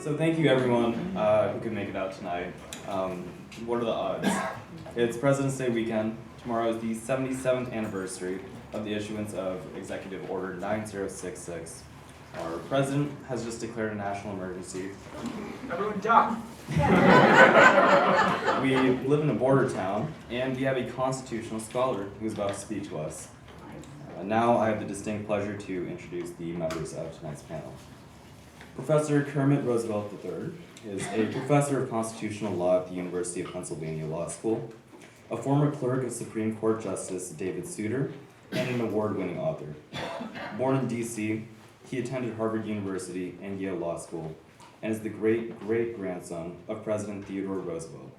So thank you everyone who could make it out tonight. What are the odds? It's President's Day weekend. Tomorrow is the 77th anniversary of the issuance of Executive Order 9066. Our president has just declared a national emergency. Everyone duck! We live in a border town, and we have a constitutional scholar who is about to speak to us. Now I have the distinct pleasure to introduce the members of tonight's panel. Professor Kermit Roosevelt III is a professor of constitutional law at the University of Pennsylvania Law School, a former clerk of Supreme Court Justice David Souter, and an award-winning author. Born in D.C., he attended Harvard University and Yale Law School, and is the great-great-grandson of President Theodore Roosevelt.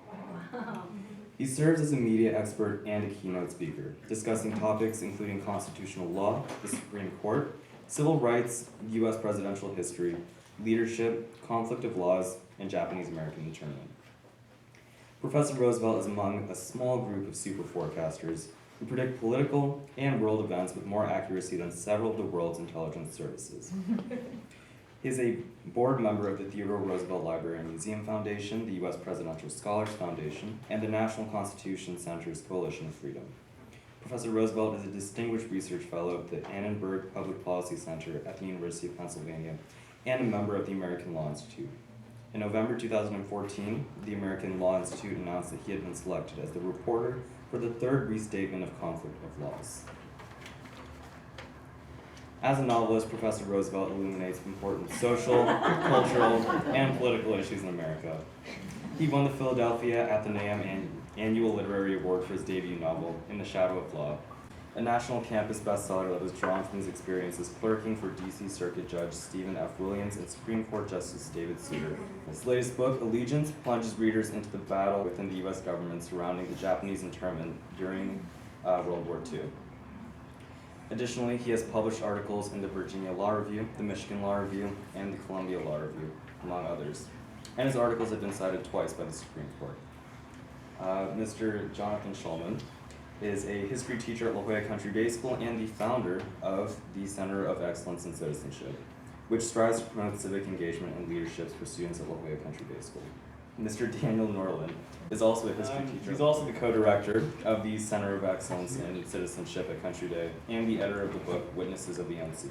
He serves as a media expert and a keynote speaker, discussing topics including constitutional law, the Supreme Court, civil rights, U.S. presidential history, leadership, conflict of laws, and Japanese-American internment. Professor Roosevelt is among a small group of super forecasters who predict political and world events with more accuracy than several of the world's intelligence services. He is a board member of the Theodore Roosevelt Library and Museum Foundation, the U.S. Presidential Scholars Foundation, and the National Constitution Center's Coalition of Freedom. Professor Roosevelt is a distinguished research fellow at the Annenberg Public Policy Center at the University of Pennsylvania and a member of the American Law Institute. In November 2014, the American Law Institute announced that he had been selected as the reporter for the third restatement of conflict of laws. As a novelist, Professor Roosevelt illuminates important social, cultural, and political issues in America. He won the Philadelphia Athenaeum Annual Literary Award for his debut novel, In the Shadow of Law, a national campus bestseller that was drawn from his experiences clerking for D.C. Circuit Judge Stephen F. Williams and Supreme Court Justice David Souter. His latest book, Allegiance, plunges readers into the battle within the U.S. government surrounding the Japanese internment during World War II. Additionally, he has published articles in the Virginia Law Review, the Michigan Law Review, and the Columbia Law Review, among others. And his articles have been cited twice by the Supreme Court. Mr. Jonathan Shulman is a history teacher at Jolla Country Day School and the founder of the Center of Excellence in Citizenship, which strives to promote civic engagement and leadership for students at Jolla Country Day School. Mr. Daniel Norland is also a history teacher. He's also the co-director of the Center of Excellence in Citizenship at Country Day and the editor of the book Witnesses of the Unseen,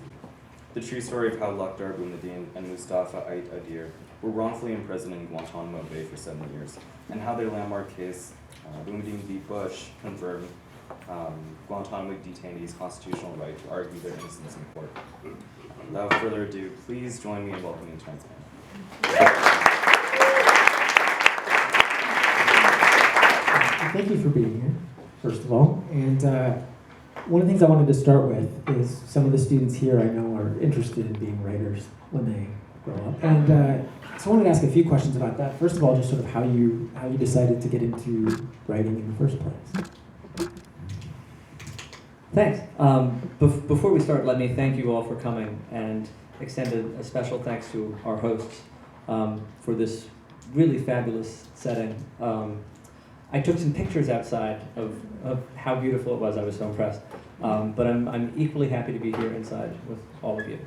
the true story of how Lakhdar Boumediene and Mustafa Ait Adir were wrongfully imprisoned in Guantanamo Bay for 7 years, and how their landmark case, Boumediene v. Bush, confirmed Guantanamo detainees' constitutional right to argue their innocence in court. Without further ado, please join me in welcoming tonight's panel. Thank you for being here, first of all. And one of the things I wanted to start with is some of the students here I know are interested in being writers when they grow up. And so I wanted to ask a few questions about that. First of all, just sort of how you decided to get into writing in the first place. Thanks. Before we start, let me thank you all for coming and extend a special thanks to our hosts for this really fabulous setting. I took some pictures outside of how beautiful it was. I was so impressed. But I'm equally happy to be here inside with all of you.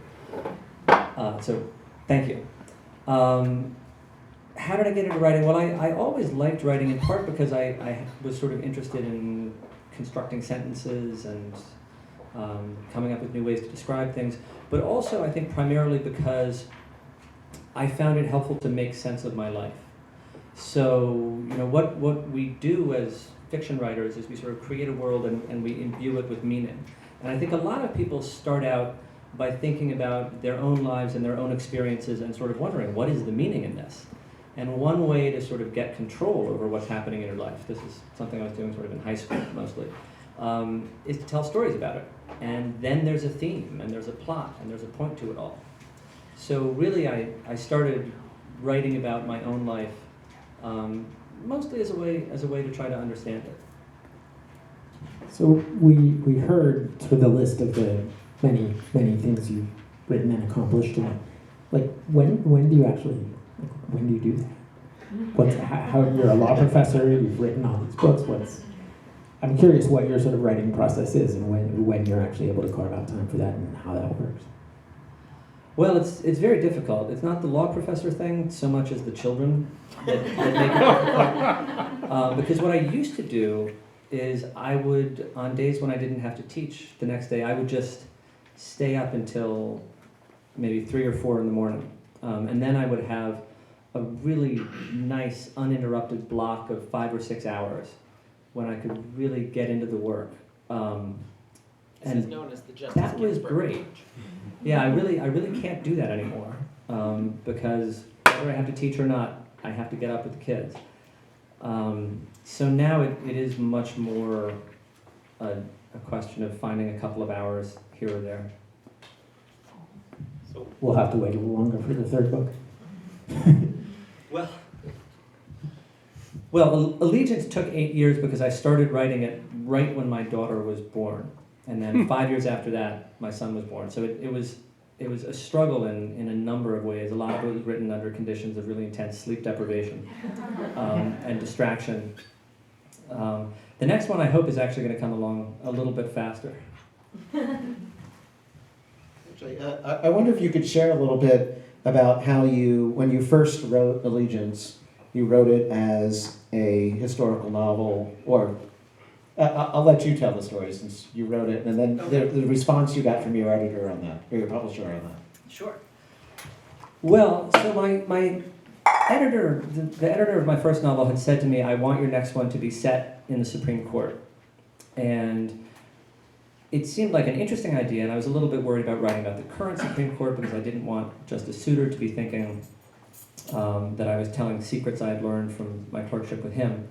So thank you. How did I get into writing? Well, I always liked writing, in part because I was sort of interested in constructing sentences and coming up with new ways to describe things, but also I think primarily because I found it helpful to make sense of my life. So, what we do as fiction writers is we sort of create a world and we imbue it with meaning. And I think a lot of people start out by thinking about their own lives and their own experiences and sort of wondering, what is the meaning in this? And one way to sort of get control over what's happening in your life, this is something I was doing sort of in high school mostly, is to tell stories about it. And then there's a theme, and there's a plot, and there's a point to it all. So really I started writing about my own life mostly as a way to try to understand it. So we heard sort of the list of the many things you've written and accomplished, and like when do you do that? How you're a law professor, you've written all these books. I'm curious what your sort of writing process is, and when you're actually able to carve out time for that, and how that works. Well, it's very difficult. It's not the law professor thing so much as the children that make it difficult. Because what I used to do is I would, on days when I didn't have to teach the next day, I would just stay up until maybe 3 or 4 in the morning. And then I would have a really nice, uninterrupted block of 5 or 6 hours when I could really get into the work. This is known as the Justice that was Ginsburg great. approach. Yeah, I really can't do that anymore because whether I have to teach or not, I have to get up with the kids. So now it is much more a question of finding a couple of hours here or there. So, We'll have to wait a little longer for the third book. Well, Allegiance took 8 years because I started writing it right when my daughter was born. And then 5 years after that, my son was born. So it was a struggle in a number of ways. A lot of it was written under conditions of really intense sleep deprivation and distraction. The next one I hope is actually going to come along a little bit faster. Actually, I wonder if you could share a little bit about how you, when you first wrote Allegiance, you wrote it as a historical novel, or I'll let you tell the story since you wrote it, and then Okay. the response you got from your editor on that, or your publisher on that. sure. Well, so my editor, the editor of my first novel had said to me, I want your next one to be set in the Supreme Court. And it seemed like an interesting idea, and I was a little bit worried about writing about the current Supreme Court because I didn't want Justice Souter to be thinking that I was telling secrets I had learned from my clerkship with him.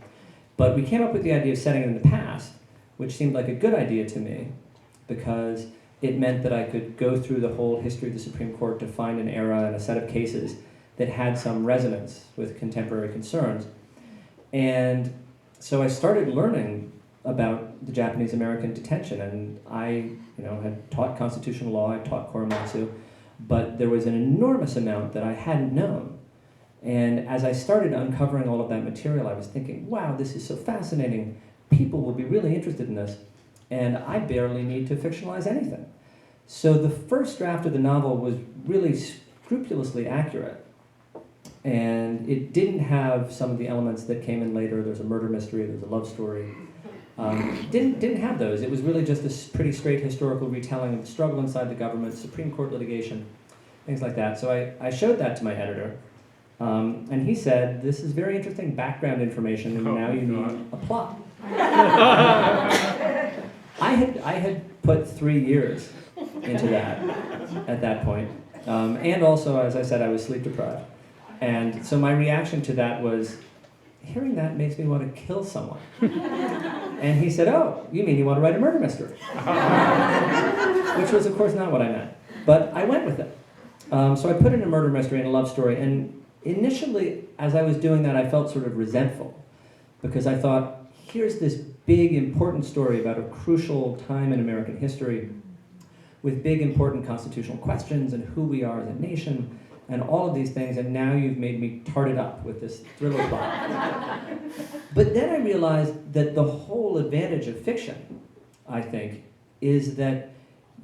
But we came up with the idea of setting it in the past, which seemed like a good idea to me because it meant that I could go through the whole history of the Supreme Court to find an era and a set of cases that had some resonance with contemporary concerns. And so I started learning about the Japanese American detention, and I had taught constitutional law, I taught korematsu, but there was an enormous amount that I hadn't known. And as I started uncovering all of that material, I was thinking, wow, this is so fascinating. People will be really interested in this, and I barely need to fictionalize anything. So the first draft of the novel was really scrupulously accurate. And it didn't have some of the elements that came in later. There's a murder mystery, there's a love story. Didn't have those. It was really just a pretty straight historical retelling of the struggle inside the government, Supreme Court litigation, things like that. So I showed that to my editor. And he said, this is very interesting background information, and now you need a plot. I had put 3 years into that at that point. And also, as I said, I was sleep deprived. And so my reaction to that was, hearing that makes me want to kill someone. And he said, oh, you mean you want to write a murder mystery? Which was, of course, not what I meant. But I went with it. So I put in a murder mystery and a love story, and initially, as I was doing that, I felt sort of resentful because I thought, here's this big, important story about a crucial time in American history with big, important constitutional questions and who we are as a nation and all of these things, and now you've made me tart it up with this thriller plot. But then I realized that the whole advantage of fiction, I think, is that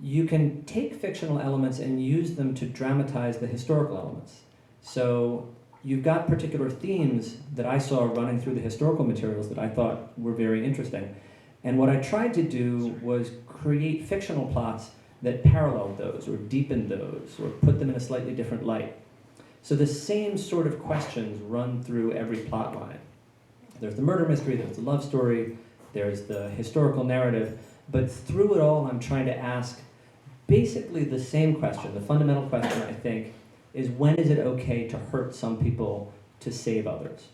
you can take fictional elements and use them to dramatize the historical elements. So you've got particular themes that I saw running through the historical materials that I thought were very interesting. And what I tried to do was create fictional plots that paralleled those or deepened those or put them in a slightly different light. So the same sort of questions run through every plot line. There's the murder mystery, there's the love story, there's the historical narrative, but through it all I'm trying to ask basically the same question. The fundamental question, I think, is when is it okay to hurt some people to save others?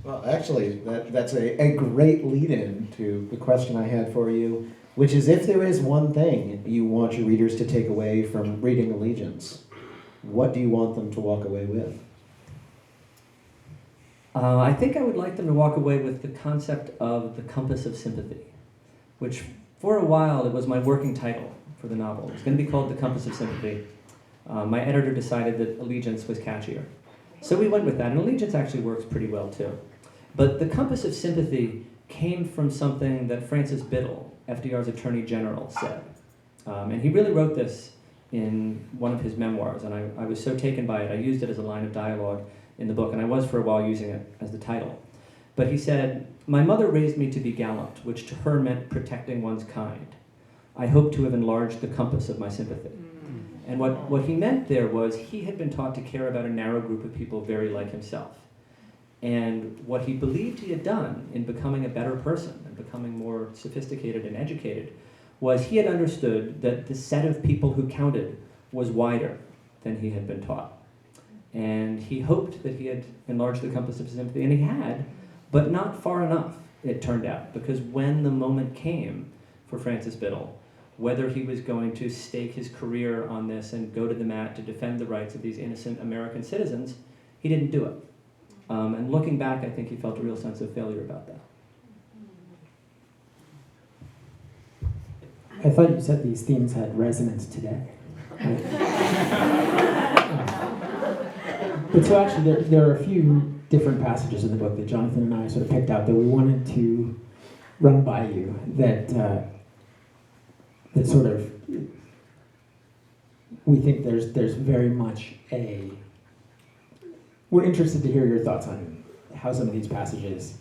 Well, actually, that's a great lead-in to the question I had for you, which is if there is one thing you want your readers to take away from reading Allegiance, what do you want them to walk away with? I think I would like them to walk away with the concept of the compass of sympathy, which for a while it was my working title for the novel. It's going to be called The Compass of Sympathy. My editor decided that Allegiance was catchier. So we went with that, and Allegiance actually works pretty well too. But the compass of sympathy came from something that Francis Biddle, FDR's Attorney General, said. And he really wrote this in one of his memoirs, and I was so taken by it, I used it as a line of dialogue in the book, and I was for a while using it as the title. But he said, "My mother raised me to be gallant, which to her meant protecting one's kind. I hope to have enlarged the compass of my sympathy." And what he meant there was he had been taught to care about a narrow group of people very like himself. And what he believed he had done in becoming a better person and becoming more sophisticated and educated was he had understood that the set of people who counted was wider than he had been taught. And he hoped that he had enlarged the compass of his sympathy, and he had, but not far enough, it turned out, because when the moment came for Francis Biddle, whether he was going to stake his career on this and go to the mat to defend the rights of these innocent American citizens, he didn't do it. And looking back, I think he felt a real sense of failure about that. I thought you said these themes had resonance today. But so actually, there are a few different passages in the book that Jonathan and I sort of picked out that we wanted to run by you that that sort of we think there's very much we're interested to hear your thoughts on how some of these passages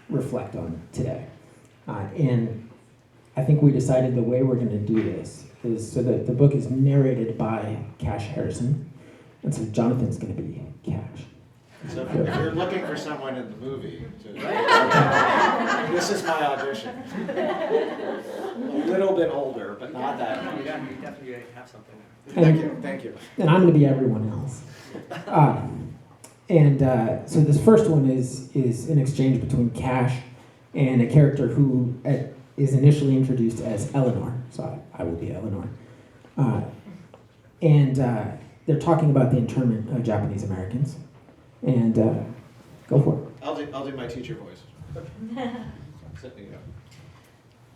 reflect on today. And I think we decided the way we're going to do this is so that the book is narrated by Cash Harrison, and so Jonathan's going to be Cash. So if you're looking for someone in the movie, this is my audition. A little bit older, but not that. You definitely have something. Thank you. And I'm going to be everyone else. So this first one is an exchange between Cash and a character who is initially introduced as Eleanor. So I will be Eleanor. They're talking about the internment of Japanese Americans. And go for it. I'll do my teacher voice.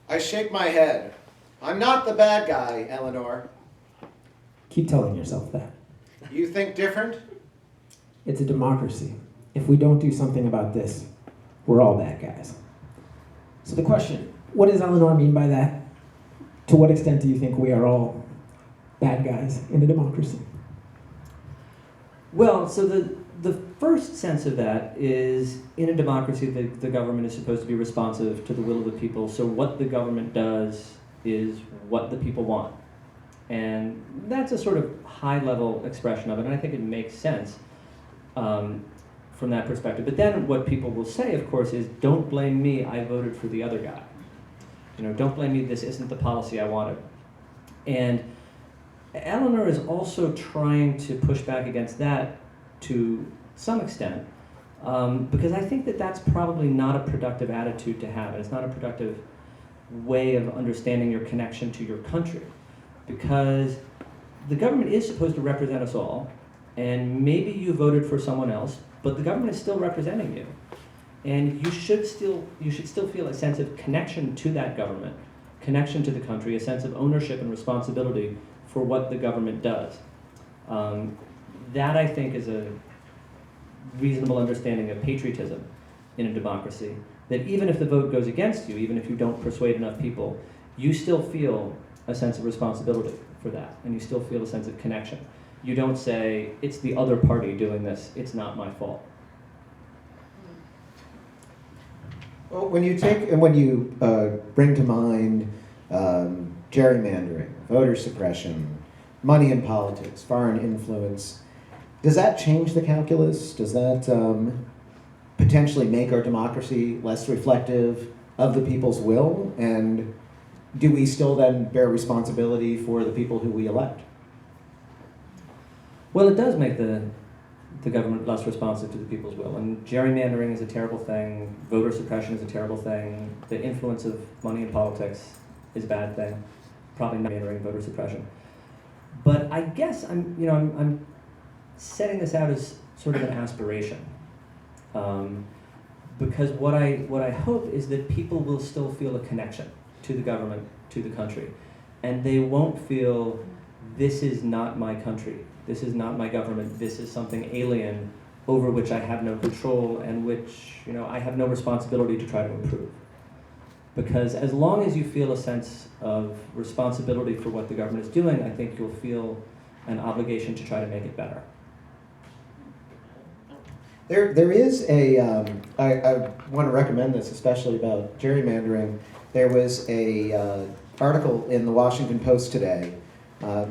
I shake my head. I'm not the bad guy, Eleanor. Keep telling yourself that. You think different? It's a democracy. If we don't do something about this, we're all bad guys. So the question, what does Eleanor mean by that? To what extent do you think we are all bad guys in a democracy? Well, so the first sense of that is, in a democracy, the government is supposed to be responsive to the will of the people, so what the government does is what the people want. And that's a sort of high-level expression of it, and I think it makes sense from that perspective. But then what people will say, of course, is, don't blame me, I voted for the other guy. Don't blame me, this isn't the policy I wanted. And Eleanor is also trying to push back against that to some extent, because I think that that's probably not a productive attitude to have, and it's not a productive way of understanding your connection to your country, because the government is supposed to represent us all, and maybe you voted for someone else, but the government is still representing you, and you should still feel a sense of connection to that government, connection to the country, a sense of ownership and responsibility for what the government does. That, I think, is a reasonable understanding of patriotism in a democracy, that even if the vote goes against you, even if you don't persuade enough people, you still feel a sense of responsibility for that, and you still feel a sense of connection. You don't say, it's the other party doing this, it's not my fault. Well, when you bring to mind gerrymandering, voter suppression, money in politics, foreign influence, does that change the calculus? Does that potentially make our democracy less reflective of the people's will? And do we still then bear responsibility for the people who we elect? Well, it does make the government less responsive to the people's will. And gerrymandering is a terrible thing. Voter suppression is a terrible thing. The influence of money in politics is a bad thing. Probably not gerrymandering, voter suppression. But I guess I'm setting this out as sort of an aspiration, because what I hope is that people will still feel a connection to the government, to the country, and they won't feel, this is not my country, this is not my government, this is something alien over which I have no control and which I have no responsibility to try to improve. Because as long as you feel a sense of responsibility for what the government is doing, I think you'll feel an obligation to try to make it better. There is I want to recommend this, especially about gerrymandering. There was a article in the Washington Post today.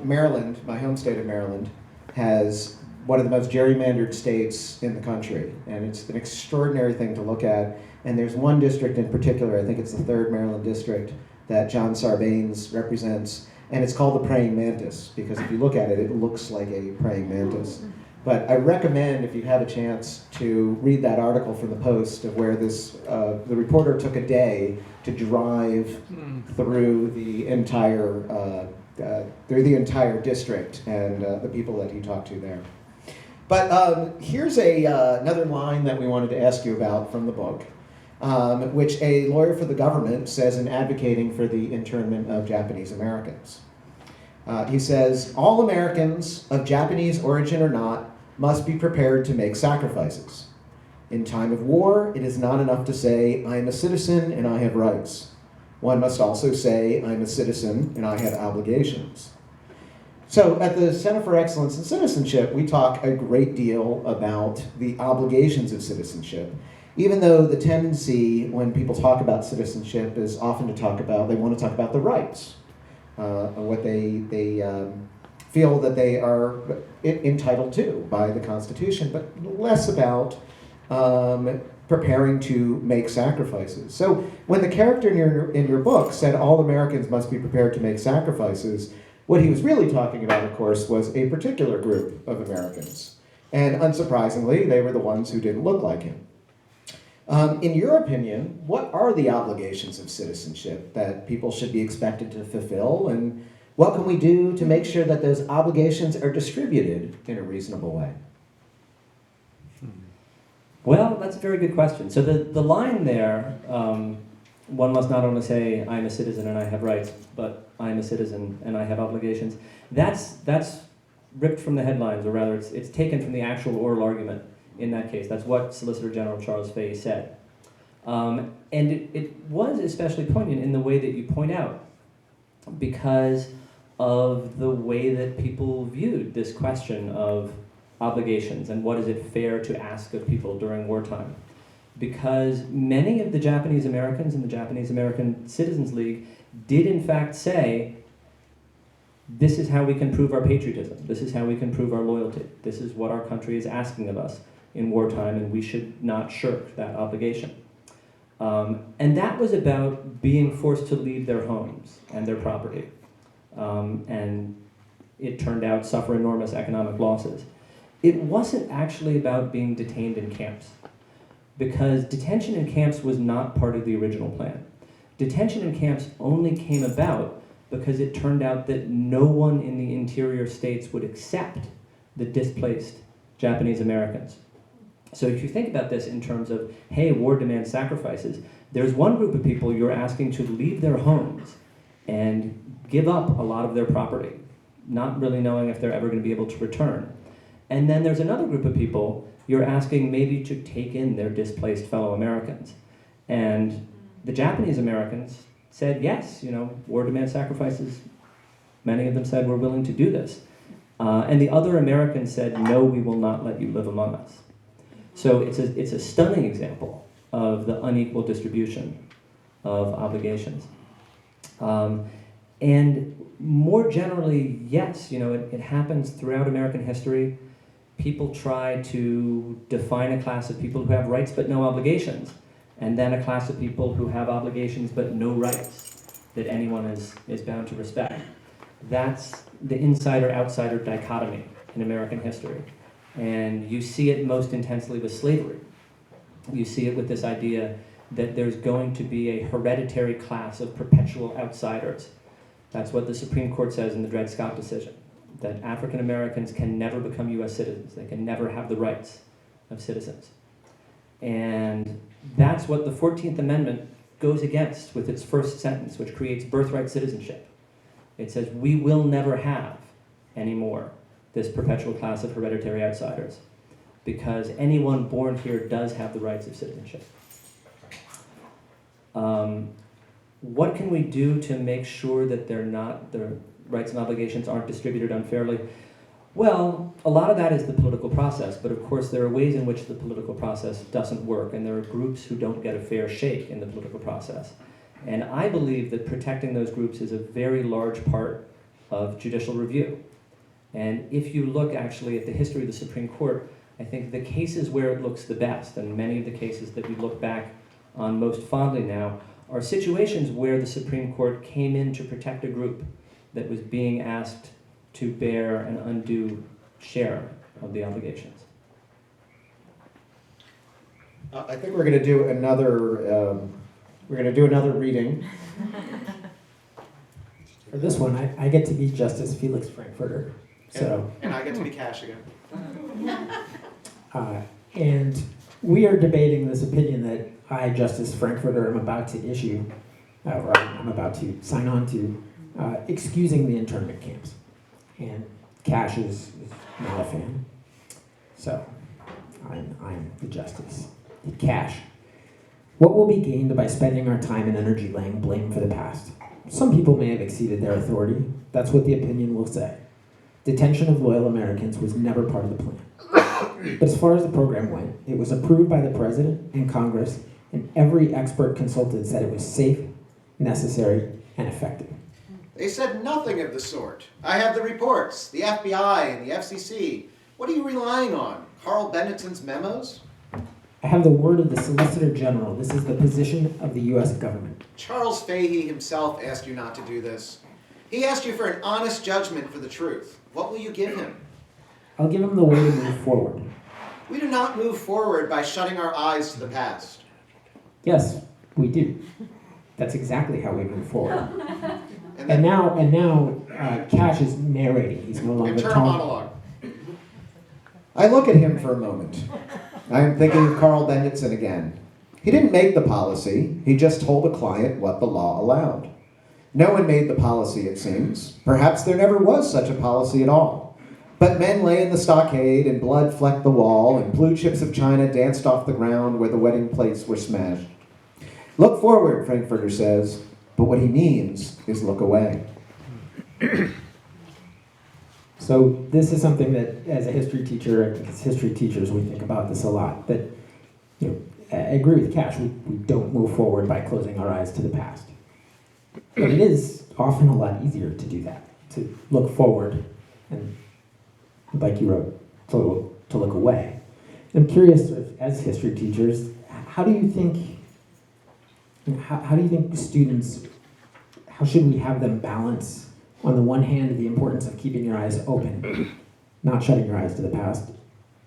Maryland, my home state of Maryland, has one of the most gerrymandered states in the country, and it's an extraordinary thing to look at. And there's one district in particular, I think it's the 3rd Maryland district, that John Sarbanes represents, and it's called the praying mantis, because if you look at it, it looks like a praying mantis. But I recommend, if you have a chance, to read that article from the Post of where the reporter took a day to drive through the entire district and the people that he talked to there. But here's another line that we wanted to ask you about from the book, which a lawyer for the government says in advocating for the internment of Japanese Americans. He says, all Americans of Japanese origin or not must be prepared to make sacrifices. In time of war, it is not enough to say, I am a citizen and I have rights. One must also say, I'm a citizen and I have obligations. So at the Center for Excellence in Citizenship, we talk a great deal about the obligations of citizenship, even though the tendency when people talk about citizenship is often they want to talk about the rights, what they feel that they are entitled to by the Constitution, but less about preparing to make sacrifices. So when the character in your book said all Americans must be prepared to make sacrifices, what he was really talking about, of course, was a particular group of Americans. And unsurprisingly, they were the ones who didn't look like him. In your opinion, what are the obligations of citizenship that people should be expected to fulfill, and what can we do to make sure that those obligations are distributed in a reasonable way? Well, that's a very good question. So the line there, one must not only say, I'm a citizen and I have rights, but I'm a citizen and I have obligations. That's ripped from the headlines, or rather it's taken from the actual oral argument in that case. That's what Solicitor General Charles Fay said. And it was especially poignant in the way that you point out, because of the way that people viewed this question of obligations and what is it fair to ask of people during wartime. Because many of the Japanese Americans in the Japanese American Citizens League did in fact say, this is how we can prove our patriotism, this is how we can prove our loyalty, this is what our country is asking of us in wartime, and we should not shirk that obligation. And that was about being forced to leave their homes and their property. And it turned out suffer enormous economic losses. It wasn't actually about being detained in camps, because detention in camps was not part of the original plan. Detention in camps only came about because it turned out that no one in the interior states would accept the displaced Japanese Americans. So if you think about this in terms of, hey, war demands sacrifices, there's one group of people you're asking to leave their homes and give up a lot of their property, not really knowing if they're ever going to be able to return. And then there's another group of people you're asking maybe to take in their displaced fellow Americans. And the Japanese Americans said, yes, war demands sacrifices. Many of them said, we're willing to do this. And the other Americans said, no, we will not let you live among us. So it's a stunning example of the unequal distribution of obligations. And more generally, yes, it happens throughout American history. People try to define a class of people who have rights but no obligations, and then a class of people who have obligations but no rights that anyone is bound to respect. That's the insider-outsider dichotomy in American history. And you see it most intensely with slavery. You see it with this idea that there's going to be a hereditary class of perpetual outsiders. That's what the Supreme Court says in the Dred Scott decision, that African Americans can never become US citizens. They can never have the rights of citizens. And that's what the 14th Amendment goes against with its first sentence, which creates birthright citizenship. It says, we will never have anymore this perpetual class of hereditary outsiders, because anyone born here does have the rights of citizenship. what can we do to make sure that their rights and obligations aren't distributed unfairly? Well, a lot of that is the political process, but of course there are ways in which the political process doesn't work, and there are groups who don't get a fair shake in the political process. And I believe that protecting those groups is a very large part of judicial review. And if you look actually at the history of the Supreme Court, I think the cases where it looks the best, and many of the cases that we look back on most fondly now, are situations where the Supreme Court came in to protect a group that was being asked to bear an undue share of the obligations. I think we're going to do another. We're going to do another reading. For this one, I get to be Justice Felix Frankfurter. So, and I get to be Cash again. And we are debating this opinion that I, Justice Frankfurter, am about to issue, or I'm about to sign on to, excusing the internment camps. And Cash is not a fan. So, I'm the justice. Cash. What will be gained by spending our time and energy laying blame for the past? Some people may have exceeded their authority. That's what the opinion will say. Detention of loyal Americans was never part of the plan. But as far as the program went, it was approved by the President and Congress, and every expert consulted said it was safe, necessary, and effective. They said nothing of the sort. I have the reports, the FBI and the FCC. What are you relying on? Carl Benetton's memos? I have the word of the Solicitor General. This is the position of the U.S. government. Charles Fahey himself asked you not to do this. He asked you for an honest judgment for the truth. What will you give him? I'll give him the way to move forward. We do not move forward by shutting our eyes to the past. Yes, we do. That's exactly how we move forward. And And now, Cash is narrating. He's no longer internal talking. monologue. I look at him for a moment. I am thinking of Carl Bennetson again. He didn't make the policy. He just told a client what the law allowed. No one made the policy, it seems. Perhaps there never was such a policy at all. But men lay in the stockade, and blood flecked the wall, and blue chips of china danced off the ground where the wedding plates were smashed. Look forward, Frankfurter says, but what he means is look away. So this is something that, as a history teacher, I think as history teachers, we think about this a lot. That, I agree with Cash. We don't move forward by closing our eyes to the past. But it is often a lot easier to do that, to look forward and, like you wrote, to look away. I'm curious, as history teachers, how do you think students, how should we have them balance, on the one hand, the importance of keeping your eyes open, not shutting your eyes to the past,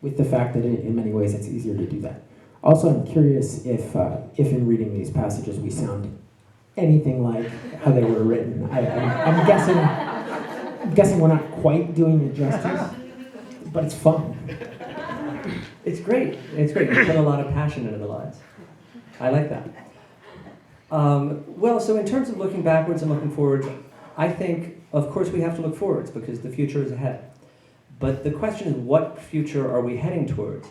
with the fact that in many ways it's easier to do that. Also, I'm curious if in reading these passages we sound anything like how they were written. I'm guessing we're not quite doing it justice, but it's fun. It's great. It's great. You put a lot of passion into the lines. I like that. Well, so in terms of looking backwards and looking forward, I think, of course, we have to look forwards because the future is ahead. But the question is, what future are we heading towards?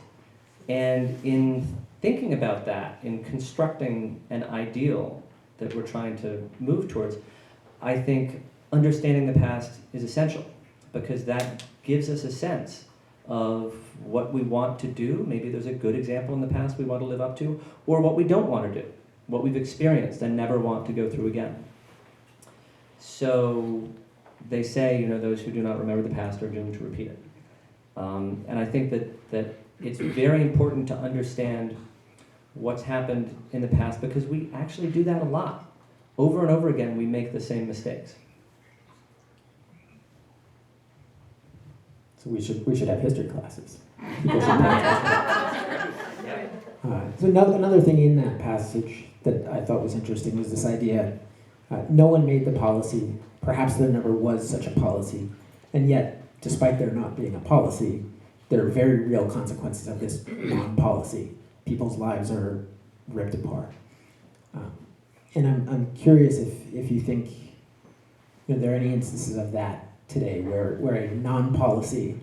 And in thinking about that, in constructing an ideal that we're trying to move towards, I think understanding the past is essential because that gives us a sense of what we want to do. Maybe there's a good example in the past we want to live up to, or what we don't want to do, what we've experienced and never want to go through again. So they say, those who do not remember the past are doomed to repeat it. And I think that it's very important to understand what's happened in the past because we actually do that a lot. Over and over again, we make the same mistakes. So we should have history classes. People should so another thing in that passage that I thought was interesting was this idea, no one made the policy, perhaps there never was such a policy, and yet, despite there not being a policy, there are very real consequences of this non-policy. People's lives are ripped apart. And I'm curious if you think there are any instances of that today where a non-policy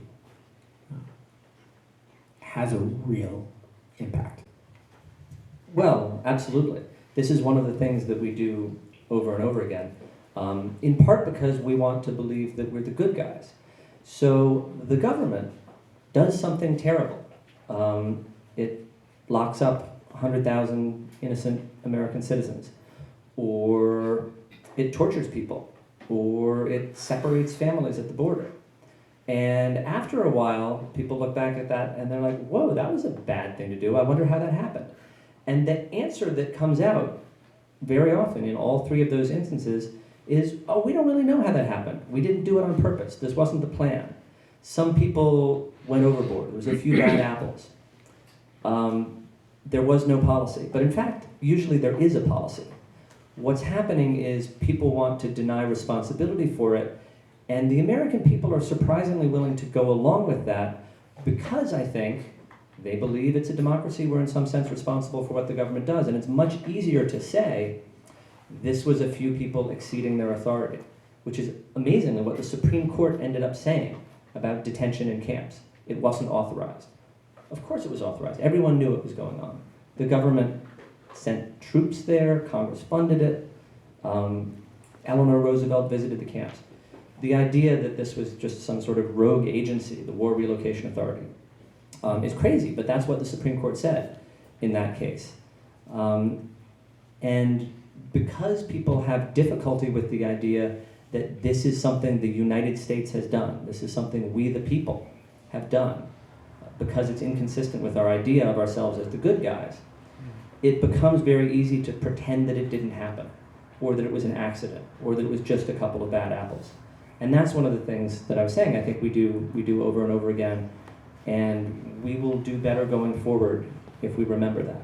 has a real impact. Well, absolutely. This is one of the things that we do over and over again, in part because we want to believe that we're the good guys. So the government does something terrible. It locks up 100,000 innocent American citizens, or it tortures people, or it separates families at the border. And after a while, people look back at that and they're like, whoa, that was a bad thing to do. I wonder how that happened. And the answer that comes out very often in all three of those instances is, oh, we don't really know how that happened. We didn't do it on purpose. This wasn't the plan. Some people went overboard. There was a few bad apples. There was no policy. But in fact, usually there is a policy. What's happening is people want to deny responsibility for it, and the American people are surprisingly willing to go along with that because I think they believe it's a democracy. We're in some sense responsible for what the government does, and it's much easier to say this was a few people exceeding their authority, which is amazingly what the Supreme Court ended up saying about detention in camps. It wasn't authorized. Of course it was authorized. Everyone knew it was going on. The government sent troops there, Congress funded it, Eleanor Roosevelt visited the camps. The idea that this was just some sort of rogue agency, the War Relocation Authority, is crazy, but that's what the Supreme Court said in that case. And because people have difficulty with the idea that this is something the United States has done, this is something we the people have done, because it's inconsistent with our idea of ourselves as the good guys, it becomes very easy to pretend that it didn't happen, or that it was an accident, or that it was just a couple of bad apples. And that's one of the things that I was saying I think we do over and over again, and we will do better going forward if we remember that.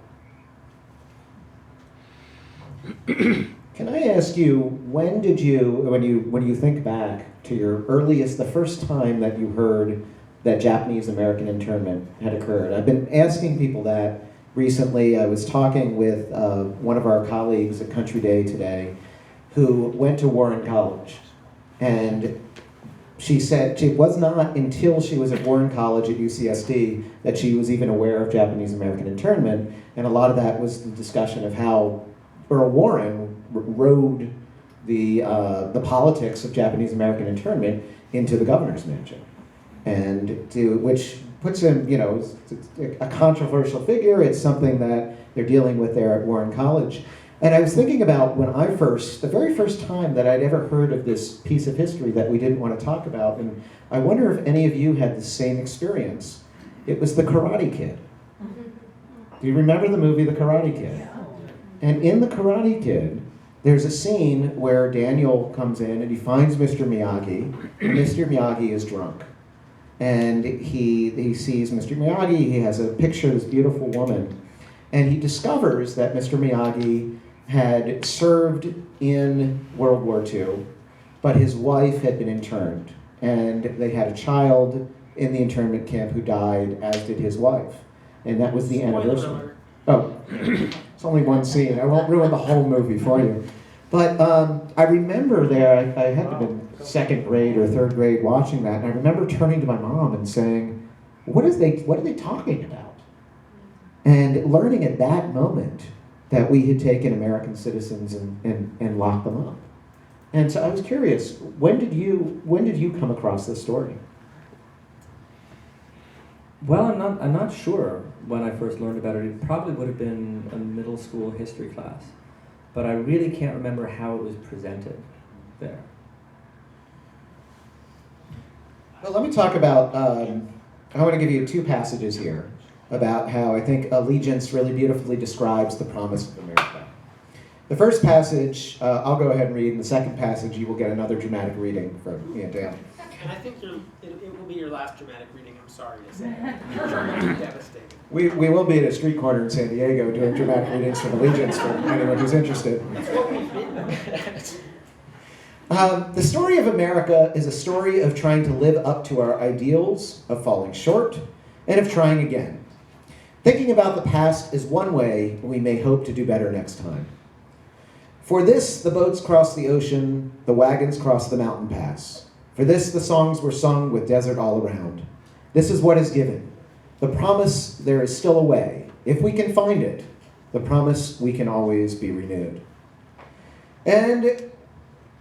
Can I ask you, when you think back to your earliest, the first time that you heard that Japanese American internment had occurred? I've been asking people that recently. I was talking with one of our colleagues at Country Day today who went to Warren College. And she said it was not until she was at Warren College at UCSD that she was even aware of Japanese American internment. And a lot of that was the discussion of how Earl Warren rode the politics of Japanese American internment into the governor's mansion. Which puts him, it's a controversial figure. It's something that they're dealing with there at Warren College. And I was thinking about the very first time that I'd ever heard of this piece of history that we didn't want to talk about, and I wonder if any of you had the same experience. It was The Karate Kid. Do you remember the movie The Karate Kid? And in The Karate Kid, there's a scene where Daniel comes in and he finds Mr. Miyagi, and Mr. Miyagi is drunk. And he sees Mr. Miyagi, he has a picture of this beautiful woman, and he discovers that Mr. Miyagi had served in World War II, but his wife had been interned, and they had a child in the internment camp who died, as did his wife. And that was the anniversary. Oh, it's only one scene. I won't ruin the whole movie for you. But I remember there, I had to have been second grade or third grade watching that, and I remember turning to my mom and saying, what are they talking about? And learning at that moment that we had taken American citizens and locked them up. And so I was curious, when did you come across this story? Well, I'm not sure when I first learned about it. It probably would have been a middle school history class, but I really can't remember how it was presented there. Well, let me talk about, I want to give you two passages here about how I think Allegiance really beautifully describes the promise of America. The first passage, I'll go ahead and read, and the second passage, you will get another dramatic reading from me and Dan. And I think it will be your last dramatic reading, I'm sorry to say. You're devastating. We will be at a street corner in San Diego doing dramatic readings from Allegiance for anyone who's interested. That's what we've been. The story of America is a story of trying to live up to our ideals, of falling short, and of trying again. Thinking about the past is one way we may hope to do better next time. For this, the boats crossed the ocean, the wagons crossed the mountain pass. For this, the songs were sung with desert all around. This is what is given. The promise there is still a way. If we can find it, the promise we can always be renewed. And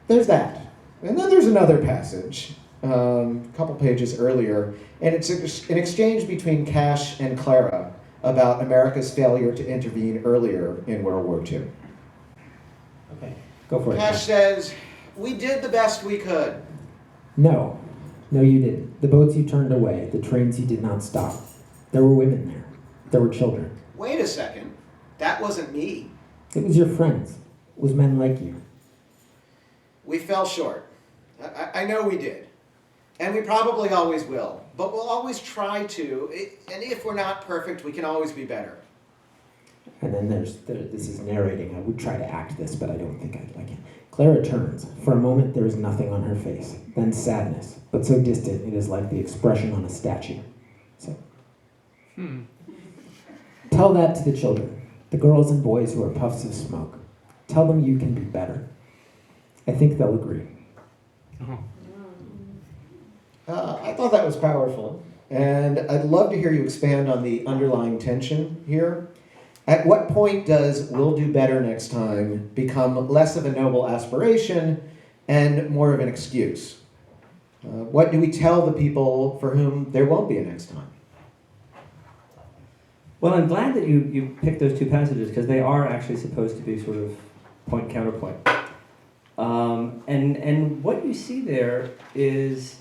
there's that. And then there's another passage, a couple pages earlier, and it's an exchange between Cash and Clara about America's failure to intervene earlier in World War II. Okay, go for it. Cash says, "We did the best we could." No, you didn't. The boats you turned away, the trains you did not stop. There were women there. There were children. Wait a second. That wasn't me. It was your friends. It was men like you. We fell short. I know we did. And we probably always will. But we'll always try to. And if we're not perfect, we can always be better. And then this is narrating. I would try to act this, but I don't think I can. Clara turns. For a moment, there is nothing on her face. Then sadness, but so distant it is like the expression on a statue. So, tell that to the children, the girls and boys who are puffs of smoke. Tell them you can be better. I think they'll agree. I thought that was powerful. And I'd love to hear you expand on the underlying tension here. At what point does "we'll do better next time" become less of a noble aspiration and more of an excuse? What do we tell the people for whom there won't be a next time? Well, I'm glad that you picked those two passages because they are actually supposed to be sort of point counterpoint. And what you see there is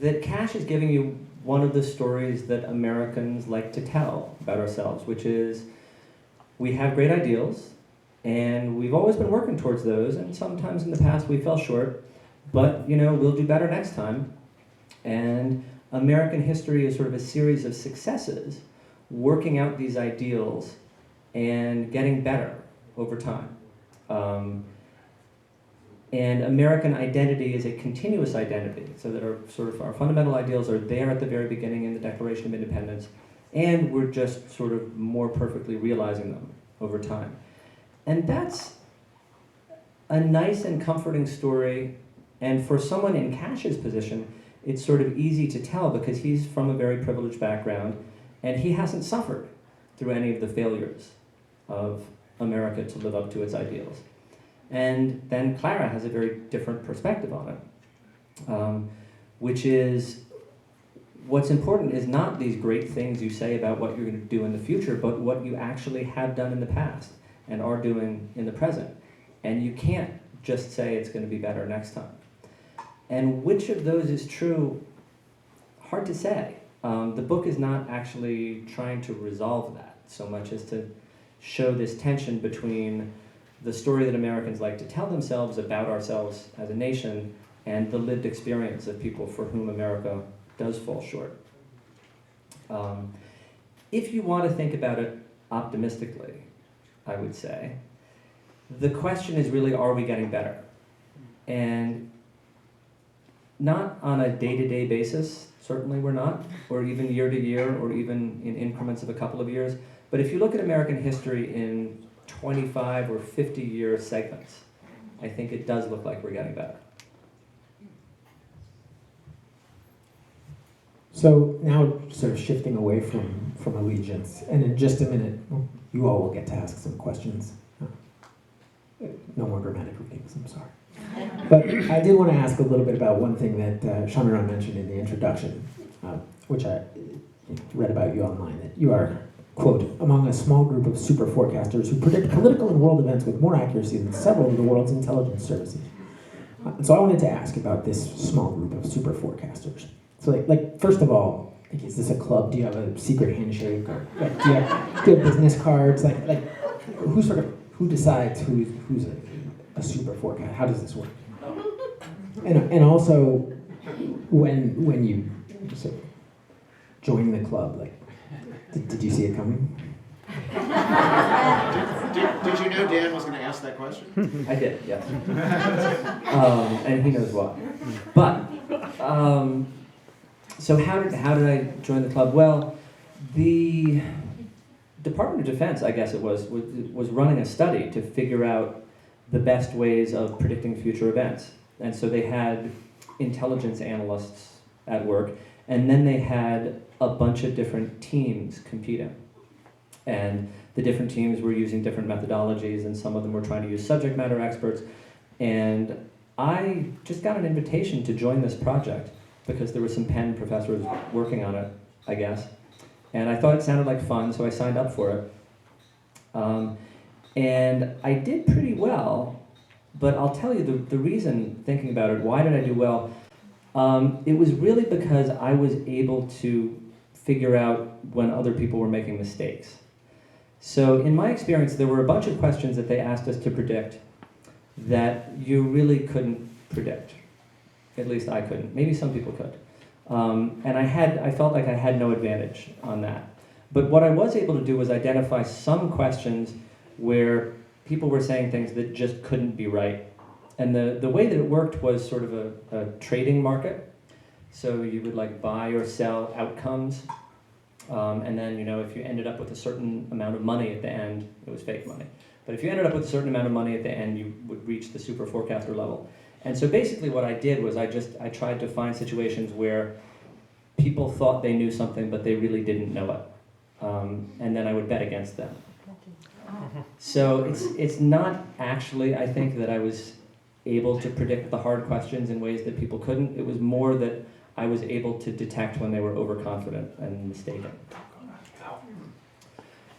that Cash is giving you one of the stories that Americans like to tell about ourselves, which is we have great ideals, and we've always been working towards those, and sometimes in the past we fell short, but, we'll do better next time. And American history is sort of a series of successes, working out these ideals and getting better over time. And American identity is a continuous identity, so that our fundamental ideals are there at the very beginning in the Declaration of Independence, and we're just sort of more perfectly realizing them over time. And that's a nice and comforting story, and for someone in Cash's position, it's sort of easy to tell because he's from a very privileged background, and he hasn't suffered through any of the failures of America to live up to its ideals. And then Clara has a very different perspective on it, which is what's important is not these great things you say about what you're going to do in the future, but what you actually have done in the past and are doing in the present. And you can't just say it's going to be better next time. And which of those is true, hard to say. The book is not actually trying to resolve that so much as to show this tension between the story that Americans like to tell themselves about ourselves as a nation and the lived experience of people for whom America does fall short. If you want to think about it optimistically, I would say, the question is really, are we getting better? And not on a day-to-day basis, certainly we're not, or even year to year, or even in increments of a couple of years. But if you look at American history in 25 or 50-year segments, I think it does look like we're getting better. So now sort of shifting away from allegiance, and in just a minute, you all will get to ask some questions. No more dramatic readings, I'm sorry. But I did want to ask a little bit about one thing that Shamiran mentioned in the introduction, which I read about you online, that you are, quote, among a small group of super forecasters who predict political and world events with more accuracy than several of the world's intelligence services. So I wanted to ask about this small group of super forecasters. So like first of all, is this a club? Do you have a secret handshake? Or do you have business cards? Like who decides who's a super forecaster? How does this work? And also, when you sort of join the club, like, did you see it coming? Did you know Dan was going to ask that question? I did, yes. And he knows why. But, so how did I join the club? Well, the Department of Defense, I guess it was running a study to figure out the best ways of predicting future events. And so they had intelligence analysts at work, and then they had a bunch of different teams competing. And the different teams were using different methodologies, and some of them were trying to use subject matter experts. And I just got an invitation to join this project because there were some Penn professors working on it, I guess. And I thought it sounded like fun, so I signed up for it. And I did pretty well, but I'll tell you the reason, thinking about it, why did I do well? It was really because I was able to figure out when other people were making mistakes. So in my experience, there were a bunch of questions that they asked us to predict that you really couldn't predict. At least I couldn't. Maybe some people could. And I felt like I had no advantage on that. But what I was able to do was identify some questions where people were saying things that just couldn't be right. And the way that it worked was sort of a trading market. So you would like buy or sell outcomes. And then, if you ended up with a certain amount of money at the end, it was fake money. But if you ended up with a certain amount of money at the end, you would reach the super forecaster level. And so basically what I did was I tried to find situations where people thought they knew something, but they really didn't know it. And then I would bet against them. So it's not actually, I think, that I was able to predict the hard questions in ways that people couldn't. It was more that I was able to detect when they were overconfident and mistaken.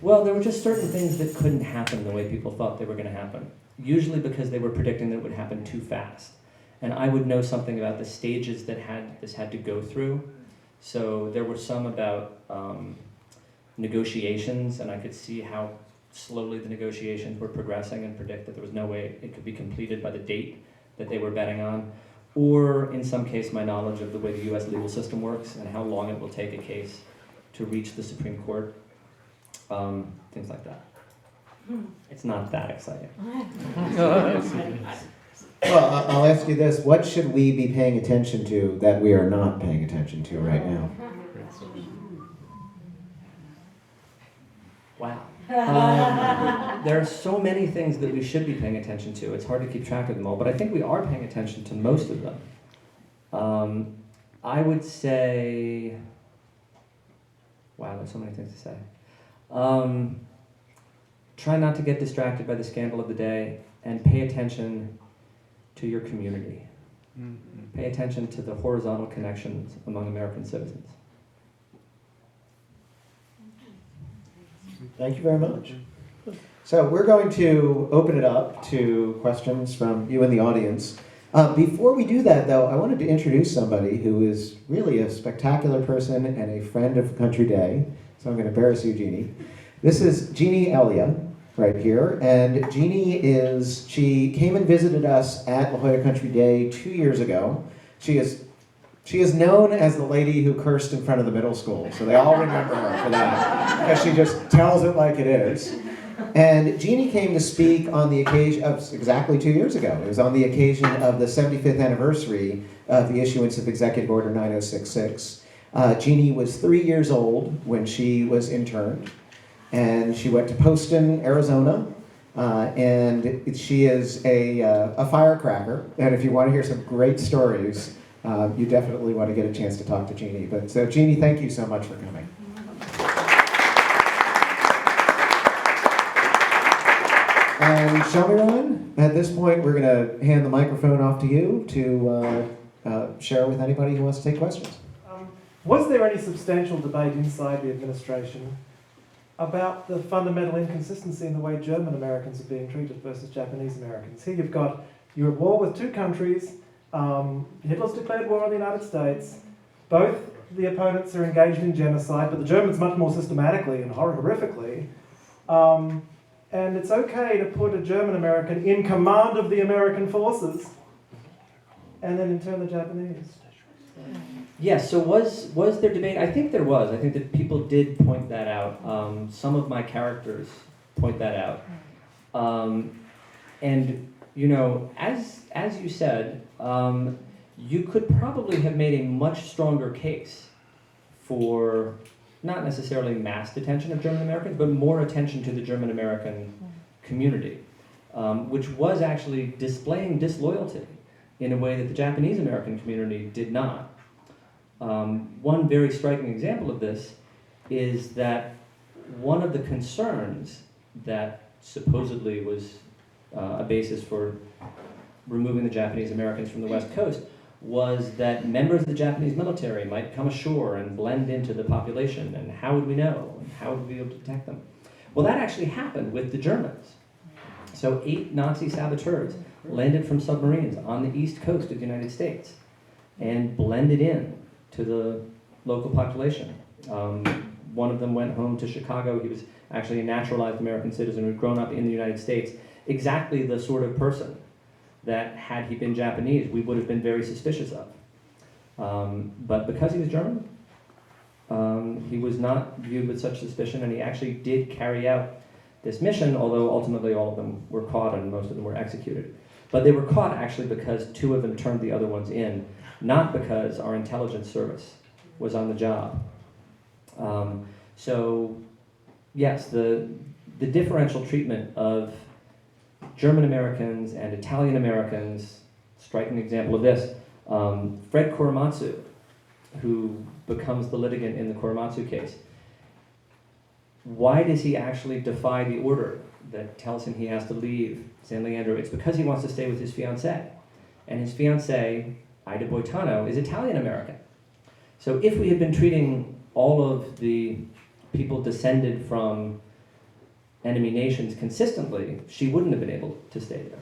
Well, there were just certain things that couldn't happen the way people thought they were going to happen, usually because they were predicting that it would happen too fast. And I would know something about the stages that this had to go through. So there were some about negotiations, and I could see how slowly the negotiations were progressing and predict that there was no way it could be completed by the date that they were betting on. Or in some case, my knowledge of the way the US legal system works and how long it will take a case to reach the Supreme Court. Things like that. It's not that exciting. Well, I'll ask you this. What should we be paying attention to that we are not paying attention to right now? Wow. There are so many things that we should be paying attention to. It's hard to keep track of them all, but I think we are paying attention to most of them. I would say, wow, there's so many things to say. Try not to get distracted by the scandal of the day, and pay attention to your community. Mm-hmm. Pay attention to the horizontal connections among American citizens. Thank you very much. So we're going to open it up to questions from you in the audience. Before we do that, though, I wanted to introduce somebody who is really a spectacular person and a friend of Country Day. So I'm going to embarrass you, Jeannie. This is Jeannie Elia, right here. And she came and visited us at La Jolla Country Day 2 years ago. She is known as the lady who cursed in front of the middle school. So they all remember her for that, because she just tells it like it is. And Jeannie came to speak on the occasion of exactly 2 years ago. It was on the occasion of the 75th anniversary of the issuance of Executive Order 9066. Jeannie was 3 years old when she was interned, and she went to Poston, Arizona, and she is a firecracker. And if you want to hear some great stories, you definitely want to get a chance to talk to Jeannie. But so, Jeannie, thank you so much for coming. And Shamiran, at this point, we're going to hand the microphone off to you to share with anybody who wants to take questions. Was there any substantial debate inside the administration about the fundamental inconsistency in the way German Americans are being treated versus Japanese Americans? Here you're at war with two countries. Hitler's declared war on the United States. Both the opponents are engaged in genocide, but the Germans much more systematically and horrifically. And it's okay to put a German American in command of the American forces and then in turn the Japanese. Yes, so was there debate? I think there was. I think that people did point that out. Some of my characters point that out. And, as you said, you could probably have made a much stronger case for not necessarily mass detention of German Americans, but more attention to the German American community, which was actually displaying disloyalty in a way that the Japanese American community did not. One very striking example of this is that one of the concerns that supposedly was a basis for removing the Japanese Americans from the West Coast was that members of the Japanese military might come ashore and blend into the population, and how would we know? And how would we be able to detect them? Well, that actually happened with the Germans. So 8 Nazi saboteurs landed from submarines on the east coast of the United States and blended in to the local population. One of them went home to Chicago. He was actually a naturalized American citizen who had grown up in the United States, exactly the sort of person that, had he been Japanese, we would have been very suspicious of. But because he was German, he was not viewed with such suspicion, and he actually did carry out this mission, although ultimately all of them were caught and most of them were executed. But they were caught actually because 2 of them turned the other ones in, not because our intelligence service was on the job. So yes, the differential treatment of German Americans and Italian Americans, striking example of this, Fred Korematsu, who becomes the litigant in the Korematsu case. Why does he actually defy the order that tells him he has to leave San Leandro? It's because he wants to stay with his fiancée. And his fiancée, Ida Boitano, is Italian American. So if we had been treating all of the people descended from enemy nations consistently, she wouldn't have been able to stay there.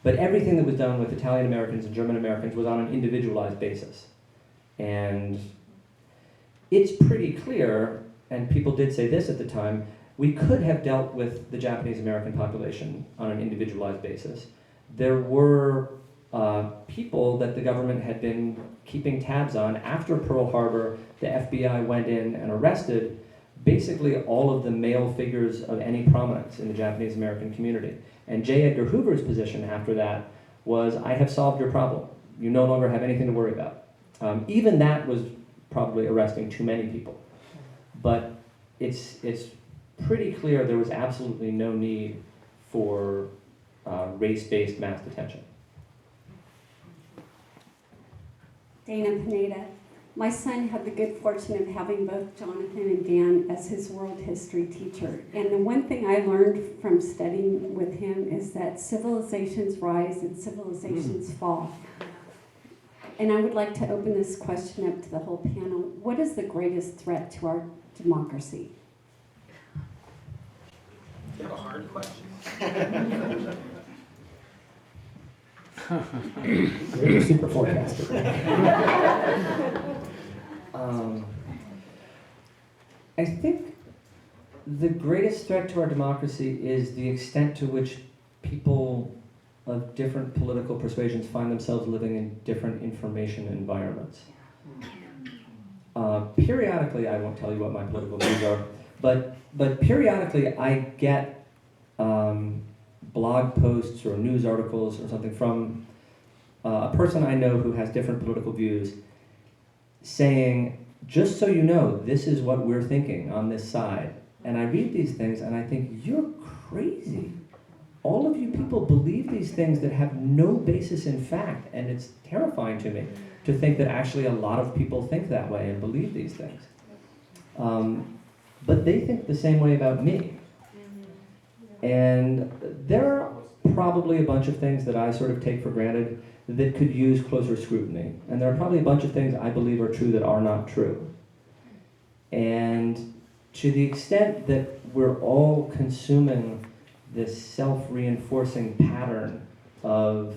But everything that was done with Italian Americans and German Americans was on an individualized basis. And it's pretty clear, and people did say this at the time, we could have dealt with the Japanese American population on an individualized basis. There were people that the government had been keeping tabs on. After Pearl Harbor, the FBI went in and arrested basically all of the male figures of any prominence in the Japanese American community. And J. Edgar Hoover's position after that was, I have solved your problem. You no longer have anything to worry about. Even that was probably arresting too many people. But it's pretty clear there was absolutely no need for race-based mass detention. Dana Pineda. My son had the good fortune of having both Jonathan and Dan as his world history teacher. And the one thing I learned from studying with him is that civilizations rise and civilizations fall. And I would like to open this question up to the whole panel. What is the greatest threat to our democracy? You have a hard question. You're a super forecaster. I think the greatest threat to our democracy is the extent to which people of different political persuasions find themselves living in different information environments. Periodically, I won't tell you what my political views are, but periodically I get blog posts or news articles or something from a person I know who has different political views saying, just so you know, this is what we're thinking on this side. And I read these things and I think, you're crazy. All of you people believe these things that have no basis in fact, and it's terrifying to me to think that actually a lot of people think that way and believe these things. But they think the same way about me. And there are probably a bunch of things that I sort of take for granted that could use closer scrutiny. And there are probably a bunch of things I believe are true that are not true. And to the extent that we're all consuming this self-reinforcing pattern of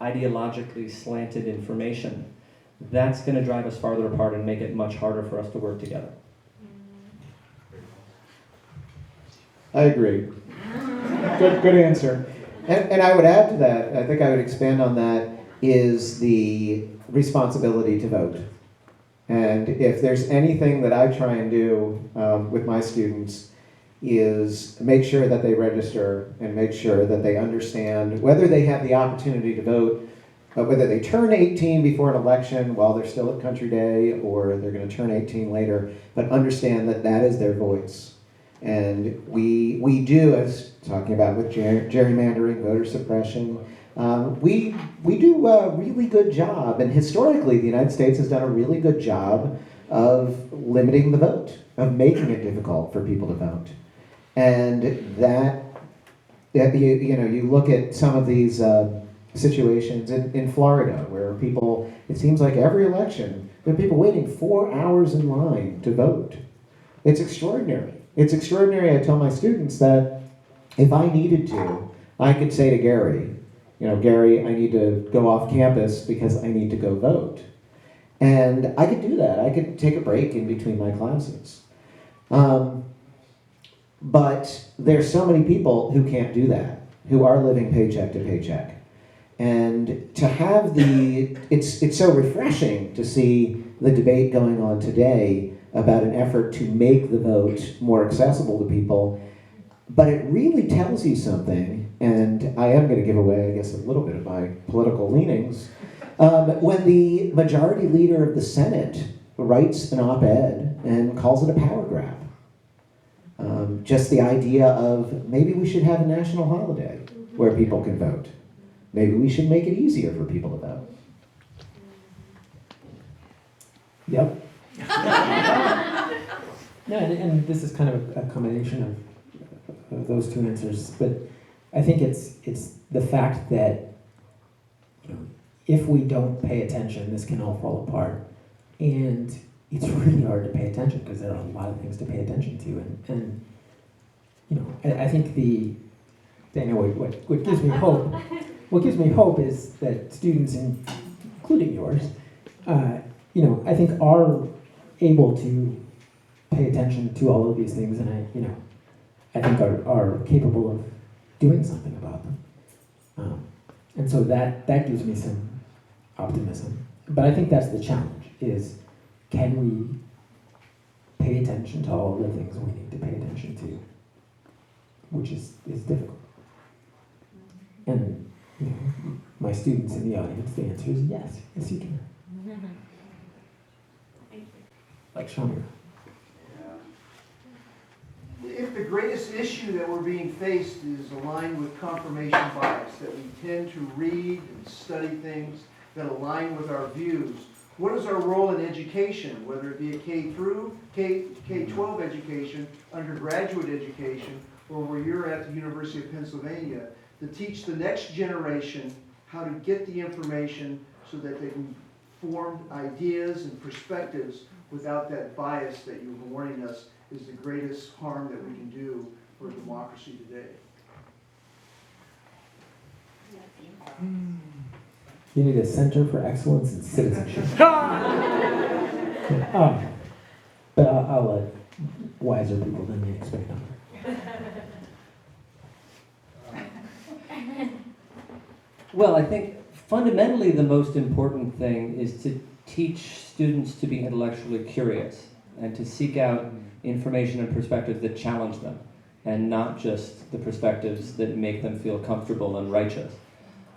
ideologically slanted information, that's going to drive us farther apart and make it much harder for us to work together. I agree. Good answer. And I would add to that, I think I would expand on that, is the responsibility to vote. And if there's anything that I try and do with my students is make sure that they register and make sure that they understand whether they have the opportunity to vote, whether they turn 18 before an election while they're still at Country Day or they're going to turn 18 later, but understand that that is their voice. And we do, as talking about with gerrymandering, voter suppression, we do a really good job, and historically the United States has done a really good job of limiting the vote. of making it difficult for people to vote. And that you look at some of these situations in Florida where people, it seems like every election, there are people waiting 4 hours in line to vote. It's extraordinary. It's extraordinary. I tell my students that if I needed to, I could say to Gary, Gary, I need to go off campus because I need to go vote. And I could do that. I could take a break in between my classes. But there's so many people who can't do that, who are living paycheck to paycheck. And to have it's so refreshing to see the debate going on today about an effort to make the vote more accessible to people. But it really tells you something, and I am going to give away, I guess, a little bit of my political leanings. When the majority leader of the Senate writes an op-ed and calls it a power grab. Just the idea of maybe we should have a national holiday where people can vote. Maybe we should make it easier for people to vote. Yep. No, and this is kind of a combination of those two answers, but I think it's the fact that if we don't pay attention, this can all fall apart, and it's really hard to pay attention because there are a lot of things to pay attention to, and I think what gives me hope. What gives me hope is that students, including yours, I think are able to pay attention to all of these things, and I think are capable of doing something about them. And so that gives me some optimism. But I think that's the challenge, is can we pay attention to all of the things we need to pay attention to, which is difficult. And my students in the audience, the answer is yes. Yes, you can. Like Shamir. If the greatest issue that we're being faced is aligned with confirmation bias, that we tend to read and study things that align with our views, what is our role in education, whether it be a K-12 education, undergraduate education, or where you're at the University of Pennsylvania, to teach the next generation how to get the information so that they can form ideas and perspectives without that bias that you're warning us is the greatest harm that we can do for democracy today. You need a Center for Excellence in Citizenship. But I'll let wiser people than me expand on it. Well, I think fundamentally the most important thing is to teach students to be intellectually curious and to seek out information and perspectives that challenge them, and not just the perspectives that make them feel comfortable and righteous.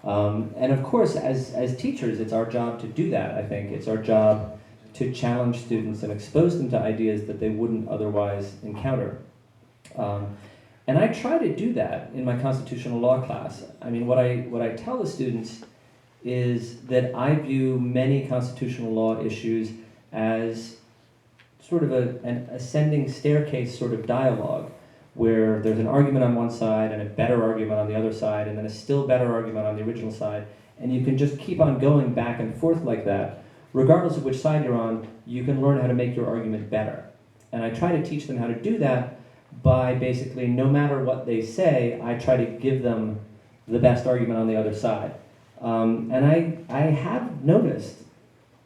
And of course, as teachers, it's our job to do that, I think. It's our job to challenge students and expose them to ideas that they wouldn't otherwise encounter. And I try to do that in my constitutional law class. I mean, what I tell the students is that I view many constitutional law issues as sort of an ascending staircase sort of dialogue, where there's an argument on one side and a better argument on the other side, and then a still better argument on the original side, and you can just keep on going back and forth like that. Regardless of which side you're on, you can learn how to make your argument better. And I try to teach them how to do that by basically, no matter what they say, I try to give them the best argument on the other side. And I have noticed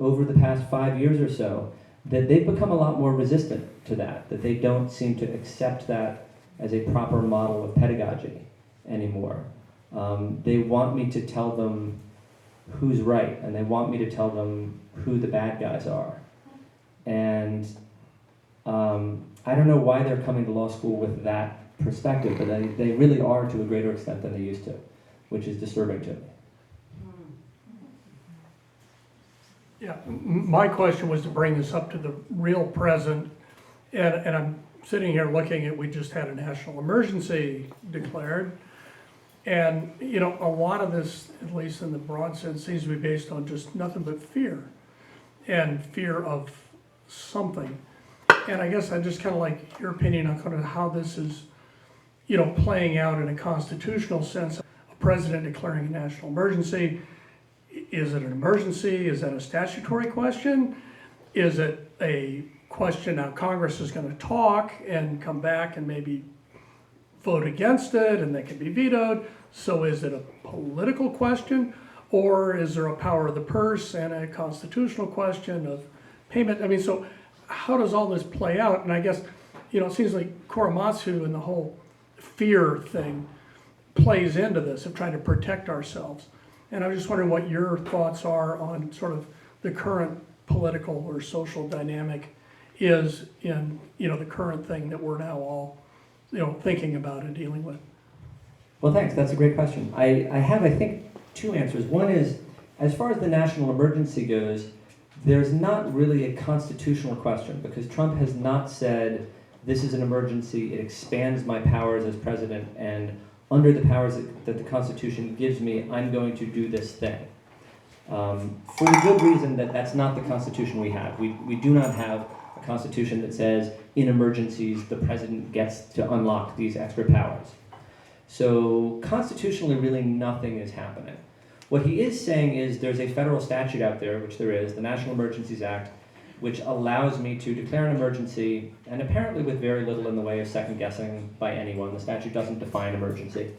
over the past 5 years or so that they've become a lot more resistant to that they don't seem to accept that as a proper model of pedagogy anymore. They want me to tell them who's right, and they want me to tell them who the bad guys are. And I don't know why they're coming to law school with that perspective, but they really are to a greater extent than they used to, which is disturbing to me. Yeah, my question was to bring this up to the real present, and I'm sitting here looking at, we just had a national emergency declared, and a lot of this, at least in the broad sense, seems to be based on just nothing but fear, and fear of something. And I guess I just kind of like your opinion on kind of how this is, playing out in a constitutional sense. A president declaring a national emergency, is it an emergency? Is that a statutory question? Is it a question now Congress is going to talk and come back and maybe vote against it and they can be vetoed? So is it a political question, or is there a power of the purse and a constitutional question of payment? I mean, so how does all this play out? And I guess, it seems like Korematsu and the whole fear thing plays into this of trying to protect ourselves. And I was just wondering what your thoughts are on sort of the current political or social dynamic is in, the current thing that we're now all, thinking about and dealing with. Well, thanks. That's a great question. I have, I think, two answers. One is, as far as the national emergency goes, there's not really a constitutional question because Trump has not said this is an emergency, it expands my powers as president, and under the powers that the Constitution gives me, I'm going to do this thing. For the good reason that that's not the Constitution we have. We do not have a Constitution that says in emergencies the president gets to unlock these extra powers. So constitutionally, really nothing is happening. What he is saying is there's a federal statute out there, which there is, the National Emergencies Act, which allows me to declare an emergency, and apparently with very little in the way of second guessing by anyone. The statute doesn't define emergency.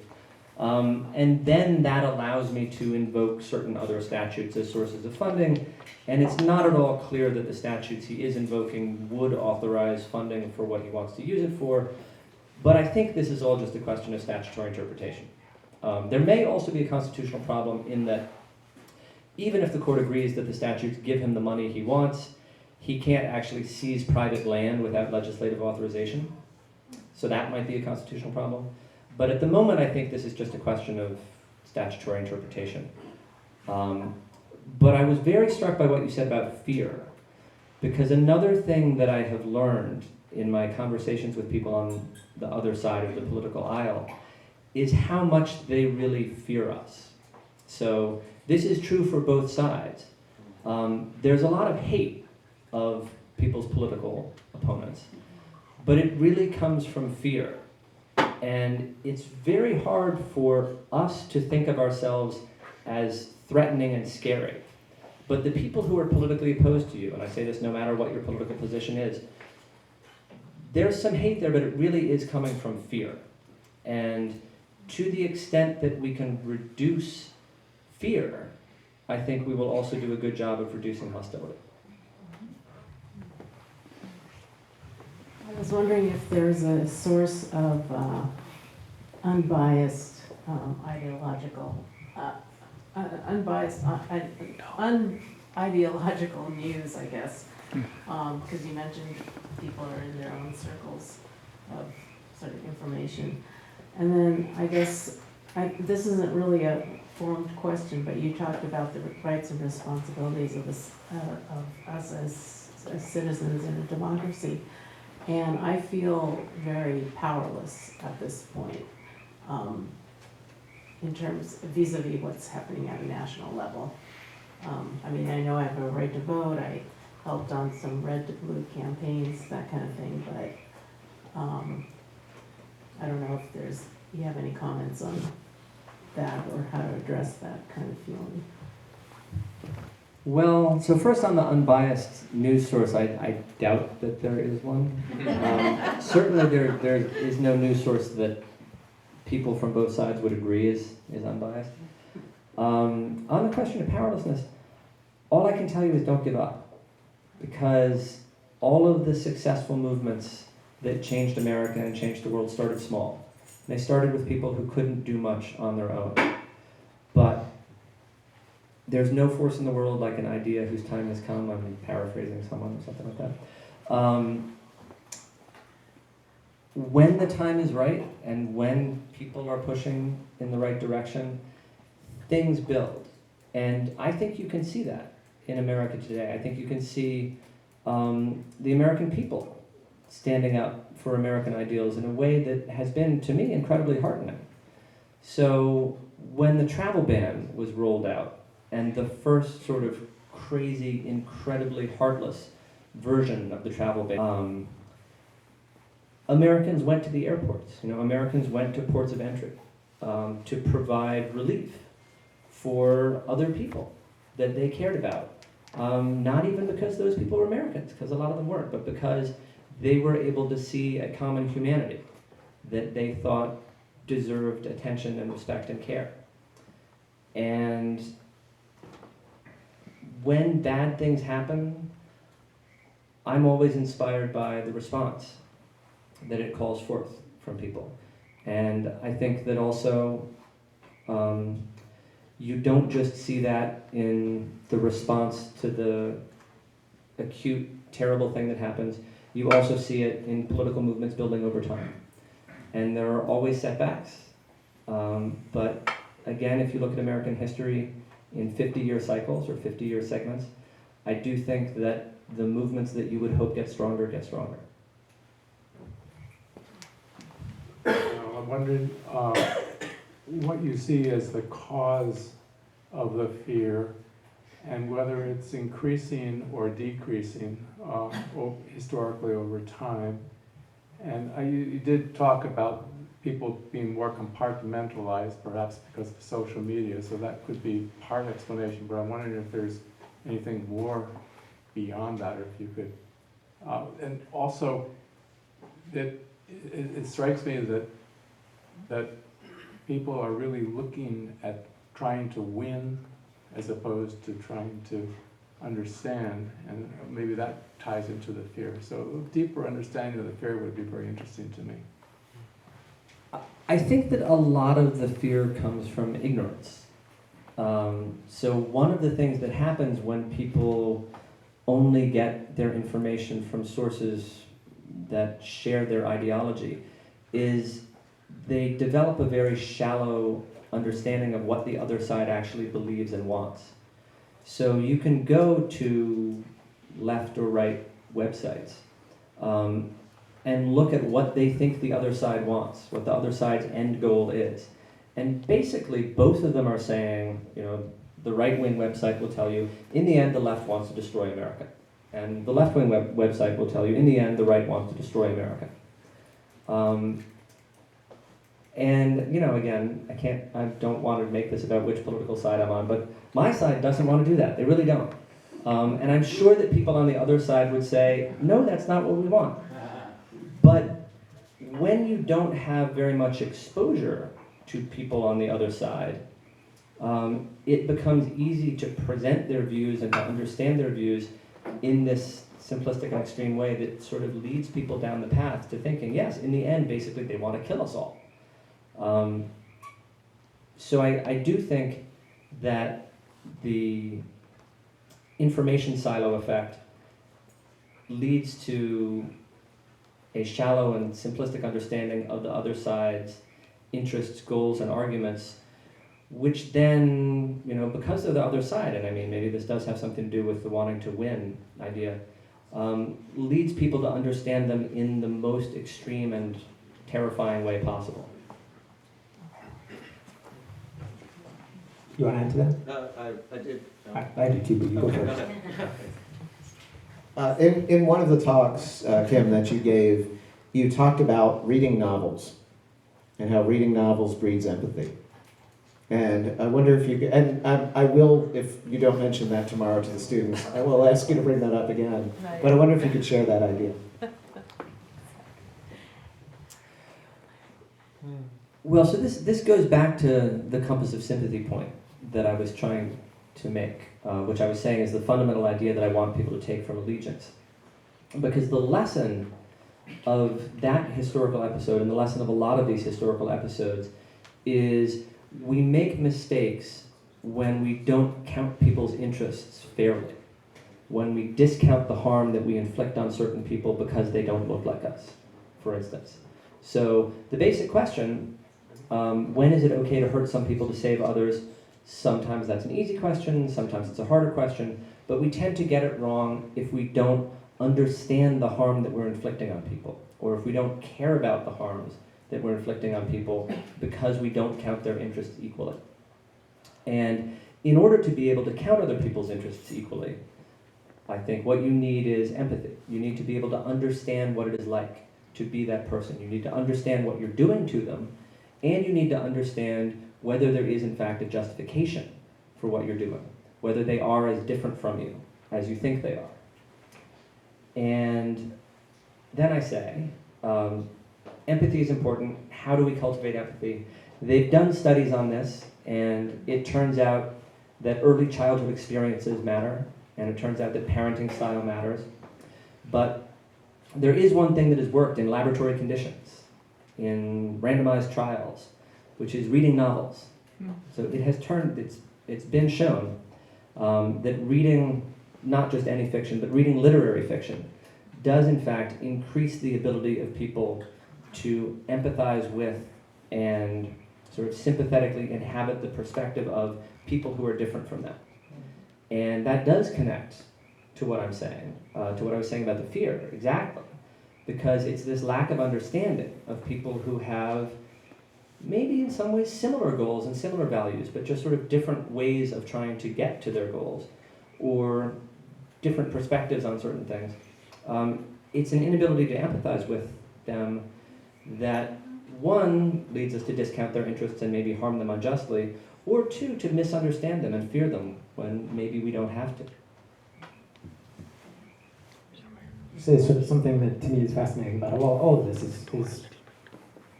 And then that allows me to invoke certain other statutes as sources of funding, and it's not at all clear that the statutes he is invoking would authorize funding for what he wants to use it for, but I think this is all just a question of statutory interpretation. There may also be a constitutional problem in that even if the court agrees that the statutes give him the money he wants, he can't actually seize private land without legislative authorization. So that might be a constitutional problem. But at the moment, I think this is just a question of statutory interpretation. But I was very struck by what you said about fear, because another thing that I have learned in my conversations with people on the other side of the political aisle is how much they really fear us. So this is true for both sides. There's a lot of hate of people's political opponents, but it really comes from fear. And it's very hard for us to think of ourselves as threatening and scary. But the people who are politically opposed to you, and I say this no matter what your political position is, there's some hate there, but it really is coming from fear. And to the extent that we can reduce fear, I think we will also do a good job of reducing hostility. I was wondering if there's a source of unbiased ideological unideological news, I guess, because you mentioned people are in their own circles of sort of information. And then I guess this isn't really a formed question, but you talked about the rights and responsibilities of us as citizens in a democracy. And I feel very powerless at this point in terms vis-a-vis what's happening at a national level. I mean, I know I have a right to vote. I helped on some red to blue campaigns, that kind of thing. But I don't know if you have any comments on that or how to address that kind of feeling. Well, so first on the unbiased news source, I doubt that there is one. Certainly there is no news source that people from both sides would agree is unbiased. On the question of powerlessness, all I can tell you is don't give up. Because all of the successful movements that changed America and changed the world started small. They started with people who couldn't do much on their own. But there's no force in the world like an idea whose time has come. I'm paraphrasing someone or something like that. When the time is right and when people are pushing in the right direction, things build. And I think you can see that in America today. I think you can see the American people standing up for American ideals in a way that has been, to me, incredibly heartening. So when the travel ban was rolled out, and the first sort of crazy, incredibly heartless version of the travel ban Americans went to the airports. Americans went to ports of entry to provide relief for other people that they cared about. Not even because those people were Americans, because a lot of them weren't, but because they were able to see a common humanity that they thought deserved attention and respect and care. And when bad things happen, I'm always inspired by the response that it calls forth from people. And I think that also you don't just see that in the response to the acute, terrible thing that happens. You also see it in political movements building over time. And there are always setbacks. But again, if you look at American history in 50-year cycles or 50-year segments, I do think that the movements that you would hope get stronger get stronger. I'm wondering what you see as the cause of the fear and whether it's increasing or decreasing historically over time. And you did talk about people being more compartmentalized, perhaps because of social media, so that could be part explanation, but I'm wondering if there's anything more beyond that, or if you could. And also, it strikes me that people are really looking at trying to win as opposed to trying to understand, and maybe that ties into the fear. So a deeper understanding of the fear would be very interesting to me. I think that a lot of the fear comes from ignorance. So one of the things that happens when people only get their information from sources that share their ideology is they develop a very shallow understanding of what the other side actually believes and wants. So you can go to left or right websites and look at what they think the other side wants, what the other side's end goal is. And basically both of them are saying, the right-wing website will tell you, in the end the left wants to destroy America. And the left-wing website will tell you, in the end the right wants to destroy America. And again, I don't want to make this about which political side I'm on, but my side doesn't want to do that. They really don't. And I'm sure that people on the other side would say, no, that's not what we want. But when you don't have very much exposure to people on the other side, it becomes easy to present their views and to understand their views in this simplistic and extreme way that sort of leads people down the path to thinking, yes, in the end, basically, they want to kill us all. So I do think that the information silo effect leads to a shallow and simplistic understanding of the other side's interests, goals, and arguments, which then, because they're the other side, and I mean, maybe this does have something to do with the wanting to win idea, leads people to understand them in the most extreme and terrifying way possible. You want to add to that? I did. I do too, but you go first. In one of the talks, Kim, that you gave, you talked about reading novels and how reading novels breeds empathy. And I wonder if you could, and I will, if you don't mention that tomorrow to the students, I will ask you to bring that up again. Right. But I wonder if you could share that idea. Well, so this goes back to the compass of sympathy point that I was trying to make, which I was saying is the fundamental idea that I want people to take from allegiance. Because the lesson of that historical episode, and the lesson of a lot of these historical episodes, is we make mistakes when we don't count people's interests fairly, when we discount the harm that we inflict on certain people because they don't look like us, for instance. So the basic question, when is it okay to hurt some people to save others? Sometimes that's an easy question, sometimes it's a harder question, but we tend to get it wrong if we don't understand the harm that we're inflicting on people, or if we don't care about the harms that we're inflicting on people because we don't count their interests equally. And in order to be able to count other people's interests equally, I think what you need is empathy. You need to be able to understand what it is like to be that person. You need to understand what you're doing to them, and you need to understand whether there is in fact a justification for what you're doing, whether they are as different from you as you think they are. And then I say, empathy is important. How do we cultivate empathy? They've done studies on this, and it turns out that early childhood experiences matter, and it turns out that parenting style matters. But there is one thing that has worked in laboratory conditions, in randomized trials, which is reading novels. So it has it's been shown that reading not just any fiction, but reading literary fiction does in fact increase the ability of people to empathize with and sort of sympathetically inhabit the perspective of people who are different from them. And that does connect to what I'm saying, to what I was saying about the fear, exactly. Because it's this lack of understanding of people who have maybe in some ways similar goals and similar values, but just sort of different ways of trying to get to their goals, or different perspectives on certain things. It's an inability to empathize with them that, one, leads us to discount their interests and maybe harm them unjustly, or two, to misunderstand them and fear them when maybe we don't have to. So sort of something that to me is fascinating about all of this is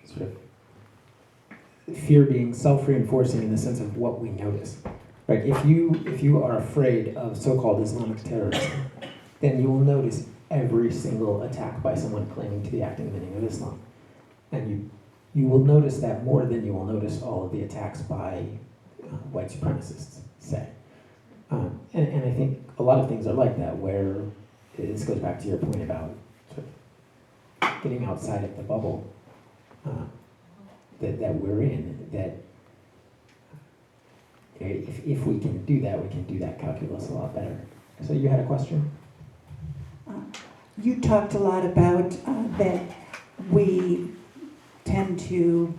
sort of fear being self-reinforcing in the sense of what we notice. Right? If you are afraid of so-called Islamic terrorism, then you will notice every single attack by someone claiming to be acting in the name of Islam. And you will notice that more than you will notice all of the attacks by white supremacists, say. And I think a lot of things are like that, where this goes back to your point about sort of getting outside of the bubble that we're in, that if we can do that, we can do that calculus a lot better. So you had a question? You talked a lot about that we tend to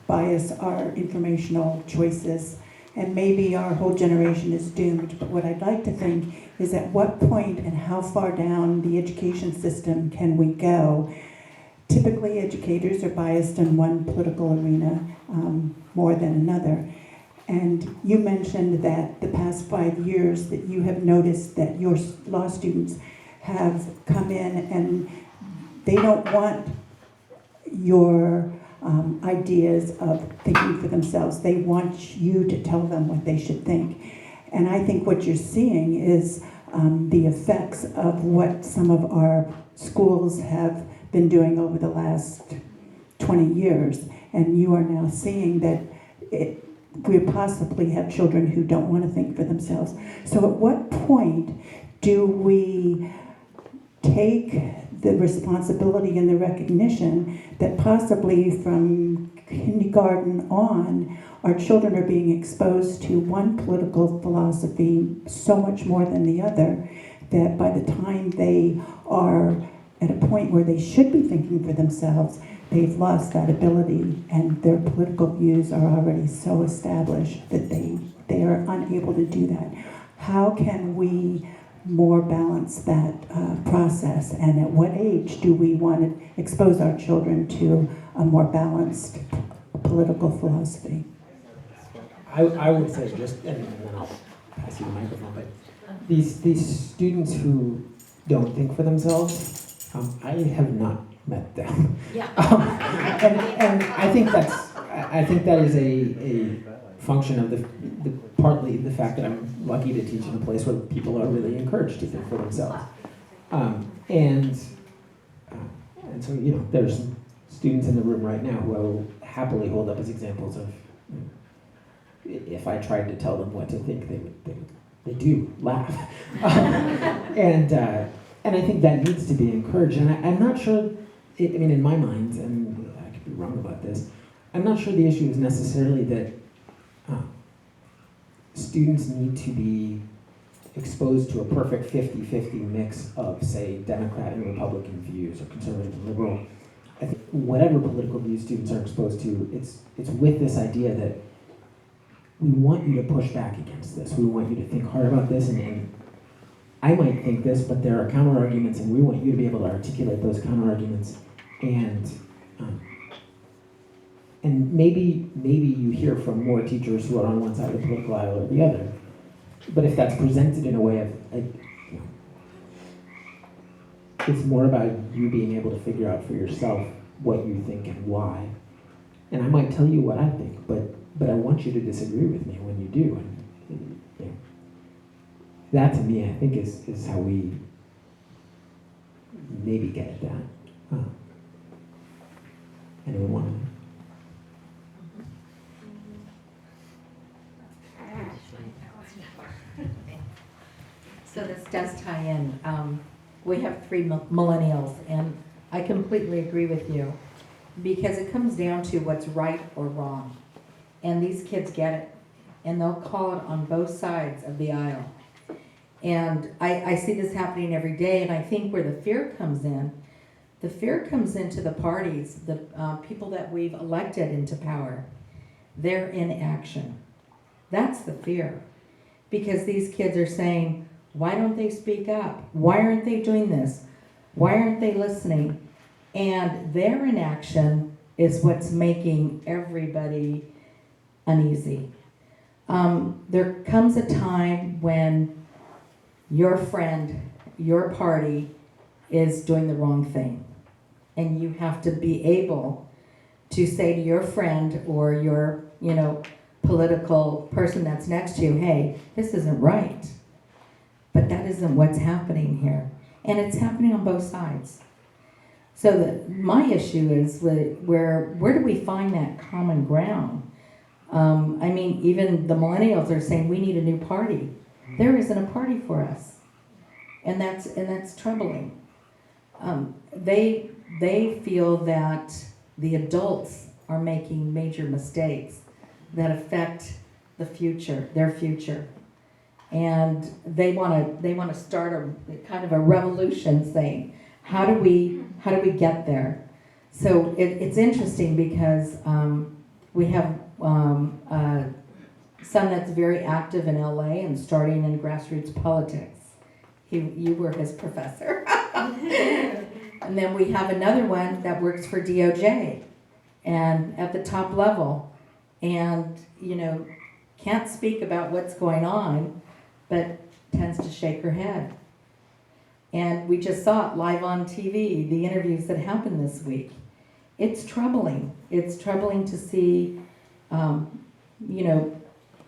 bias our informational choices, and maybe our whole generation is doomed. But what I'd like to think is, at what point and how far down the education system can we go? Typically, educators are biased in one political arena more than another. And you mentioned that the past 5 years that you have noticed that your law students have come in and they don't want your ideas of thinking for themselves. They want you to tell them what they should think. And I think what you're seeing is the effects of what some of our schools have been doing over the last 20 years. And you are now seeing that we possibly have children who don't want to think for themselves. So at what point do we take the responsibility and the recognition that possibly from kindergarten on, our children are being exposed to one political philosophy so much more than the other, that by the time they are at a point where they should be thinking for themselves, they've lost that ability, and their political views are already so established that they are unable to do that. How can we more balance that process, and at what age do we want to expose our children to a more balanced political philosophy? I would say just, and then I'll pass you the microphone, but these students who don't think for themselves, I have not met them. Yeah. And I think that is a function of partly the fact that I'm lucky to teach in a place where people are really encouraged to think for themselves. And so, there's students in the room right now who I will happily hold up as examples of, if I tried to tell them what to think, they do laugh. And I think that needs to be encouraged. And I'm not sure, in my mind, and I could be wrong about this, I'm not sure the issue is necessarily that students need to be exposed to a perfect 50-50 mix of, say, Democrat and Republican views, or conservative and liberal. I think whatever political views students are exposed to, it's with this idea that we want you to push back against this. We want you to think hard about this, and I might think this, but there are counter-arguments, and we want you to be able to articulate those counter-arguments and um, and maybe you hear from more teachers who are on one side of the political aisle or the other. But if that's presented in a way of, you know, it's more about you being able to figure out for yourself what you think and why. And I might tell you what I think, but I want you to disagree with me when you do. And you know, that to me, I think, is how we maybe get at that. Anyone want to? So this does tie in. We have three millennials, and I completely agree with you because it comes down to what's right or wrong. And these kids get it, and they'll call it on both sides of the aisle. And I see this happening every day, and I think where the fear comes into the parties, the people that we've elected into power. They're in action. That's the fear. Because these kids are saying, why don't they speak up? Why aren't they doing this? Why aren't they listening? And their inaction is what's making everybody uneasy. There comes a time when your friend, your party is doing the wrong thing. And you have to be able to say to your friend or your, political person that's next to you, hey, this isn't right. But that isn't what's happening here. And it's happening on both sides. So my issue is where do we find that common ground? Even the millennials are saying we need a new party. There isn't a party for us. And that's troubling. They feel that the adults are making major mistakes that affect the future, their future. And they want to start a kind of a revolution saying, how do we get there? So it's interesting because we have a son that's very active in LA and starting in grassroots politics. You were his professor. And then we have another one that works for DOJ and at the top level and, can't speak about what's going on, but tends to shake her head. And we just saw it live on TV, the interviews that happened this week. It's troubling. It's troubling to see,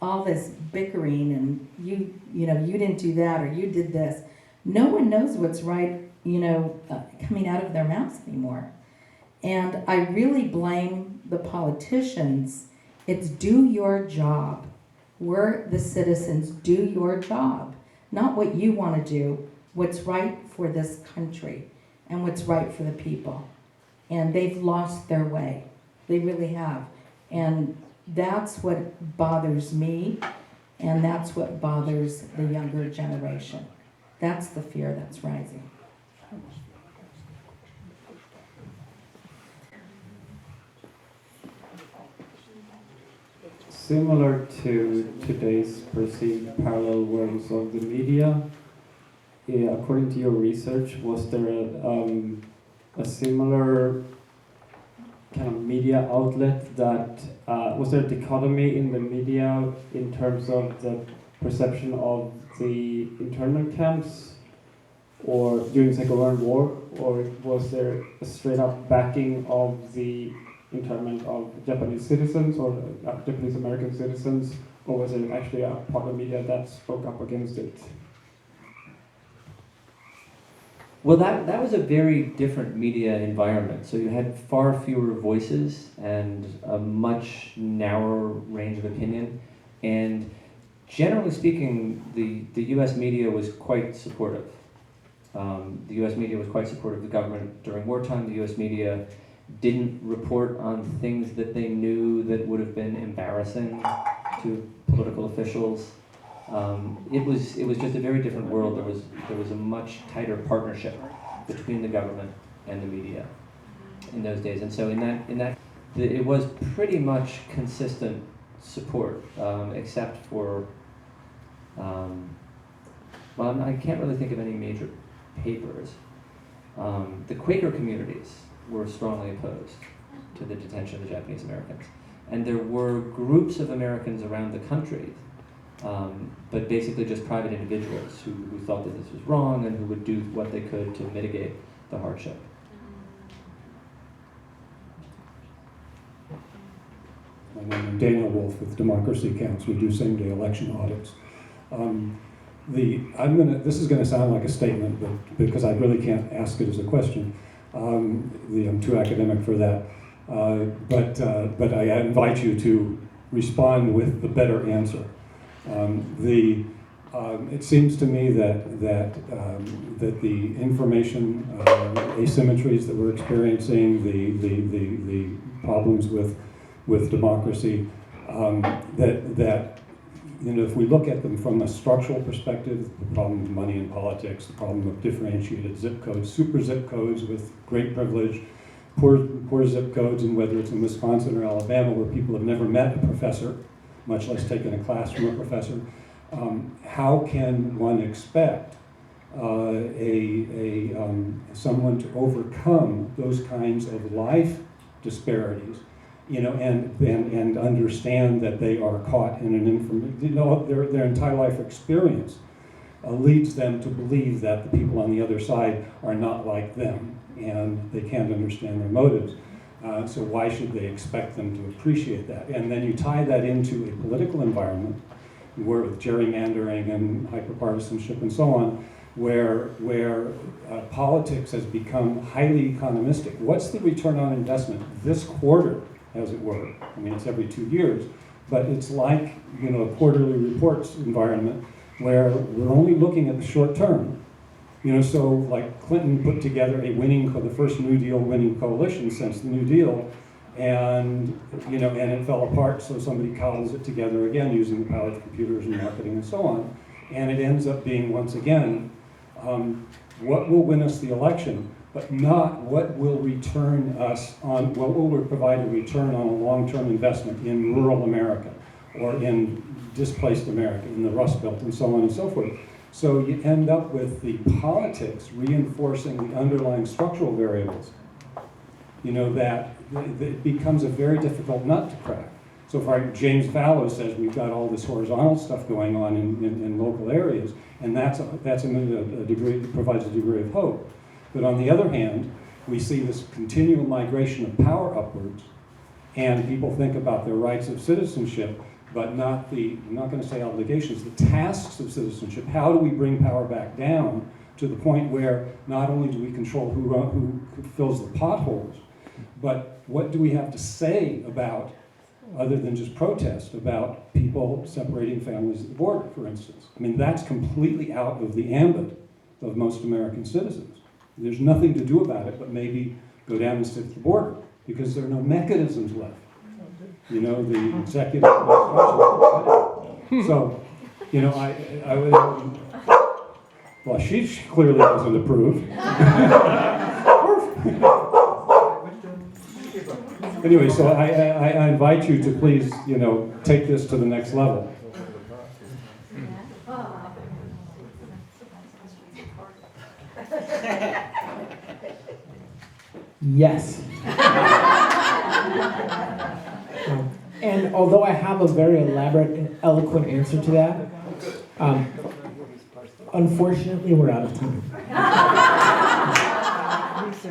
all this bickering and you didn't do that or you did this. No one knows what's right, coming out of their mouths anymore. And I really blame the politicians. It's do your job. We're the citizens, do your job. Not what you want to do, what's right for this country and what's right for the people. And they've lost their way. They really have. And that's what bothers me, and that's what bothers the younger generation. That's the fear that's rising. Similar to today's perceived parallel worlds of the media, according to your research, was there a similar kind of media outlet that, was there a dichotomy in the media in terms of the perception of the internment camps or during the Second World War, or was there a straight up backing of the internment of Japanese citizens or Japanese American citizens, or was it actually a part of media that spoke up against it? Well, that was a very different media environment. So you had far fewer voices and a much narrower range of opinion. And generally speaking, the U.S. media was quite supportive. The U.S. media was quite supportive of the government during wartime. The U.S. media didn't report on things that they knew that would have been embarrassing to political officials. It was just a very different world. There was a much tighter partnership between the government and the media in those days. And so in that it was pretty much consistent support, except for I can't really think of any major papers. The Quaker communities were strongly opposed to the detention of the Japanese Americans. And there were groups of Americans around the country, but basically just private individuals who thought that this was wrong and who would do what they could to mitigate the hardship. My name is Daniel Wolf with Democracy Counts. We do same-day election audits. This is going to sound like a statement, but because I really can't ask it as a question. I'm too academic for that. But I invite you to respond with the better answer. It seems to me that the information asymmetries that we're experiencing, the problems with democracy, that if we look at them from a structural perspective, the problem of money in politics, the problem of differentiated zip codes, super zip codes with great privilege, poor zip codes, and whether it's in Wisconsin or Alabama where people have never met a professor, much less taken a class from a professor, how can one expect someone to overcome those kinds of life disparities, and understand that they are caught in an their entire life experience leads them to believe that the people on the other side are not like them, and they can't understand their motives. So why should they expect them to appreciate that? And then you tie that into a political environment where with gerrymandering and hyperpartisanship and so on, where politics has become highly economistic. What's the return on investment this quarter, as it were? I mean, it's every 2 years, but it's like a quarterly reports environment where we're only looking at the short term. So like Clinton put together the first New Deal winning coalition since the New Deal, and it fell apart, so somebody cobbles it together again using the power of computers and marketing and so on, and it ends up being, once again, what will win us the election, but not what will provide a return on a long-term investment in rural America or in displaced America, in the Rust Belt and so on and so forth. So you end up with the politics reinforcing the underlying structural variables, that it becomes a very difficult nut to crack. So far, James Fallow says we've got all this horizontal stuff going on in local areas, and that's a degree that provides a degree of hope. But on the other hand, we see this continual migration of power upwards, and people think about their rights of citizenship, but not I'm not going to say obligations, the tasks of citizenship. How do we bring power back down to the point where not only do we control who fills the potholes, but what do we have to say about, other than just protest, about people separating families at the border, for instance? I mean, that's completely out of the ambit of most American citizens. There's nothing to do about it but maybe go down and sit at the border, because there are no mechanisms left. The executive administration. So, I would, well, she clearly doesn't approve. Anyway, so I invite you to please, take this to the next level. Yes. And although I have a very elaborate and eloquent answer to that, unfortunately we're out of time.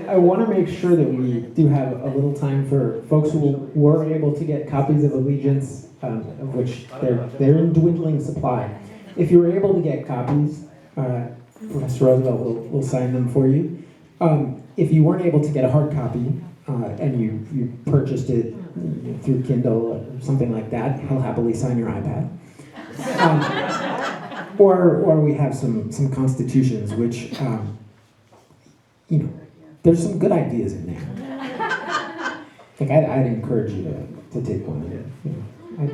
I want to make sure that we do have a little time for folks who were able to get copies of Allegiance, of which they're in dwindling supply. If you were able to get copies, Professor Roosevelt will sign them for you. If you weren't able to get a hard copy, and you purchased it through Kindle or something like that, he'll happily sign your iPad. Or we have some constitutions, which, there's some good ideas in there. Like I'd encourage you to take one.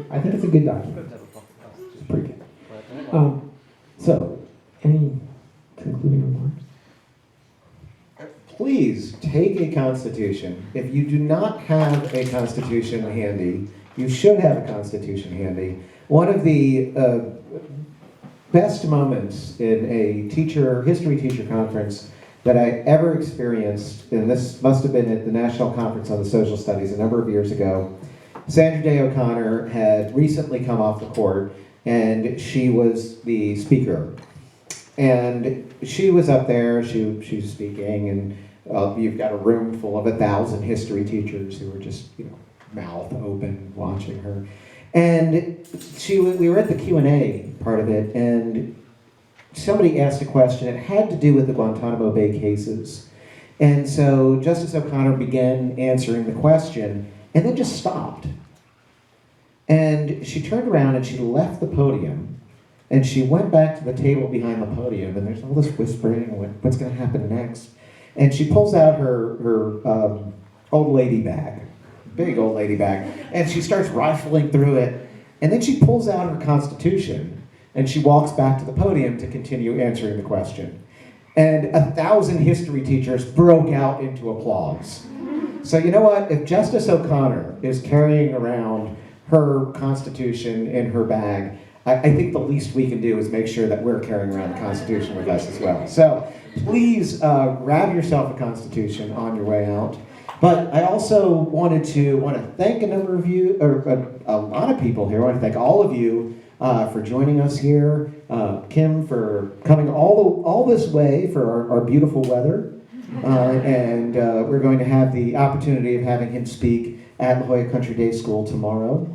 I think it's a good document. It's pretty good. So, any concluding remarks? Please take a constitution. If you do not have a constitution handy, you should have a constitution handy. One of the best moments in a history teacher conference that I ever experienced, and this must have been at the National Conference on the Social Studies a number of years ago. Sandra Day O'Connor had recently come off the court, and she was the speaker. And she was up there, she was speaking, and you've got a room full of 1,000 history teachers who were just, mouth open watching her. And we were at the Q&A part of it, and somebody asked a question. It had to do with the Guantanamo Bay cases. And so Justice O'Connor began answering the question, and then just stopped. And she turned around and she left the podium, and she went back to the table behind the podium, and there's all this whispering, what's going to happen next? And she pulls out her old lady bag, big old lady bag, and she starts rifling through it, and then she pulls out her Constitution, and she walks back to the podium to continue answering the question. And 1,000 history teachers broke out into applause. So you know what? If Justice O'Connor is carrying around her Constitution in her bag, I think the least we can do is make sure that we're carrying around the Constitution with us as well. So please grab yourself a Constitution on your way out. But I also want to thank a number of you, or a lot of people here. I want to thank all of you for joining us here. Kim for coming all this way for our beautiful weather. And we're going to have the opportunity of having him speak at La Jolla Country Day School tomorrow.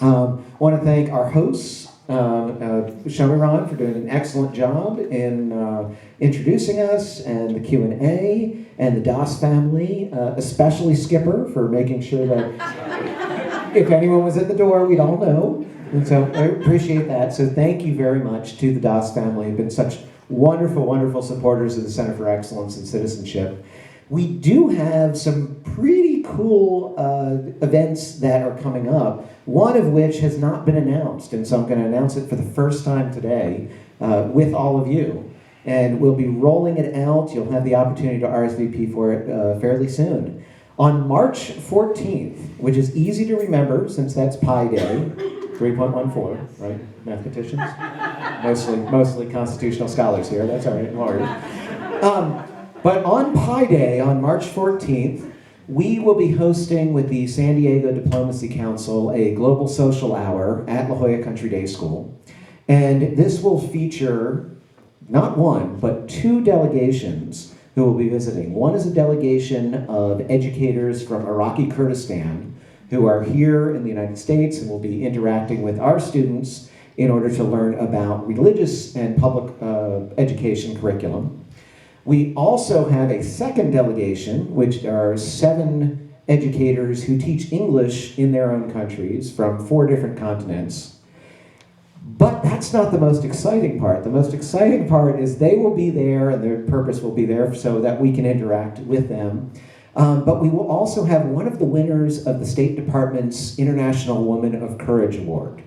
I want to thank our hosts, Shamiran, for doing an excellent job in introducing us, and the Q&A, and the Das family, especially Skipper for making sure that if anyone was at the door, we'd all know. And so I appreciate that. So thank you very much to the Das family. You've been such wonderful, wonderful supporters of the Center for Excellence in Citizenship. We do have some pretty cool events that are coming up, one of which has not been announced, and so I'm going to announce it for the first time today with all of you. And we'll be rolling it out. You'll have the opportunity to RSVP for it fairly soon. On March 14th, which is easy to remember since that's Pi Day, 3.14, right, mathematicians? Mostly constitutional scholars here, that's all right, lawyers. But on Pi Day, on March 14th, we will be hosting with the San Diego Diplomacy Council a global social hour at La Jolla Country Day School. And this will feature not one, but 2 delegations who will be visiting. One is a delegation of educators from Iraqi Kurdistan who are here in the United States and will be interacting with our students in order to learn about religious and public education curriculum. We also have a second delegation, which are 7 educators who teach English in their own countries from 4 different continents. But that's not the most exciting part. The most exciting part is they will be there, and their purpose will be there so that we can interact with them. But we will also have one of the winners of the State Department's International Woman of Courage Award.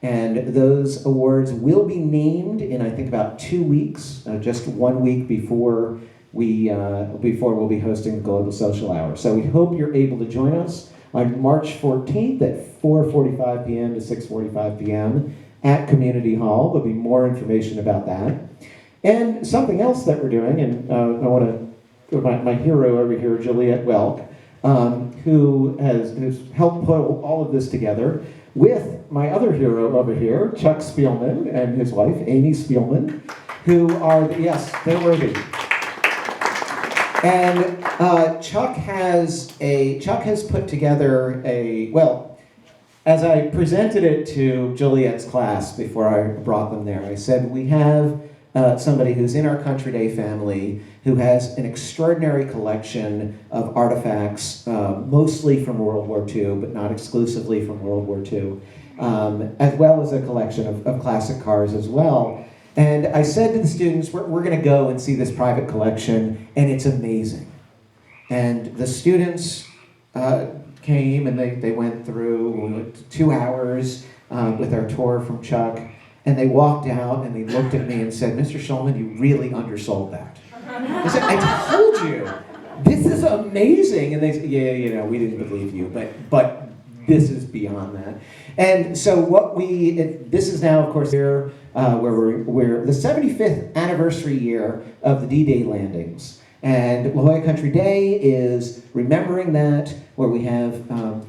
And those awards will be named in, I think, about 2 weeks, just 1 week before we'll be hosting the Global Social Hour. So we hope you're able to join us on March 14th at 4:45 p.m. to 6:45 p.m. at Community Hall. There'll be more information about that. And something else that we're doing, and I want to, my hero over here, Juliet Welk, who's helped put all of this together, with my other hero over here, Chuck Spielman, and his wife, Amy Spielman, who are, yes, they're worthy. And Chuck has put together as I presented it to Juliet's class before I brought them there, I said, we have somebody who's in our Country Day family who has an extraordinary collection of artifacts, mostly from World War II, but not exclusively from World War II, as well as a collection of classic cars as well. And I said to the students, we're going to go and see this private collection, and it's amazing. And the students came, and they went through, we went 2 hours with our tour from Chuck, and they walked out, and they looked at me and said, Mr. Shulman, you really undersold that. I said, I told you, this is amazing. And they said, yeah, we didn't believe you, but this is beyond that. And so this is now, of course, here where we're the 75th anniversary year of the D-Day landings. And La Jolla Country Day is remembering that, where we have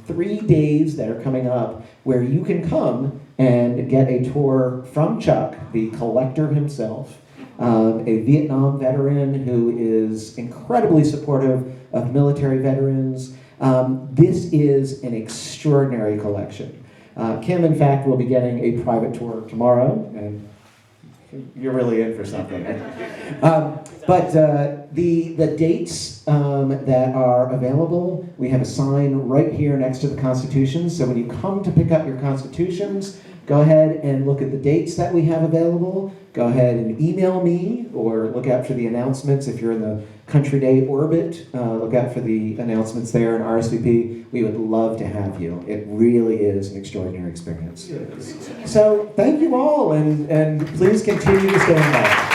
3 days that are coming up where you can come and get a tour from Chuck, the collector himself, a Vietnam veteran who is incredibly supportive of military veterans. This is an extraordinary collection. Kim, in fact, will be getting a private tour tomorrow, and you're really in for something. But the dates that are available, we have a sign right here next to the Constitutions. So when you come to pick up your Constitutions, go ahead and look at the dates that we have available. Go ahead and email me, or look out for the announcements if you're in the Country Day orbit. Look out for the announcements there in RSVP. We would love to have you. It really is an extraordinary experience. So thank you all, and please continue to stay involved.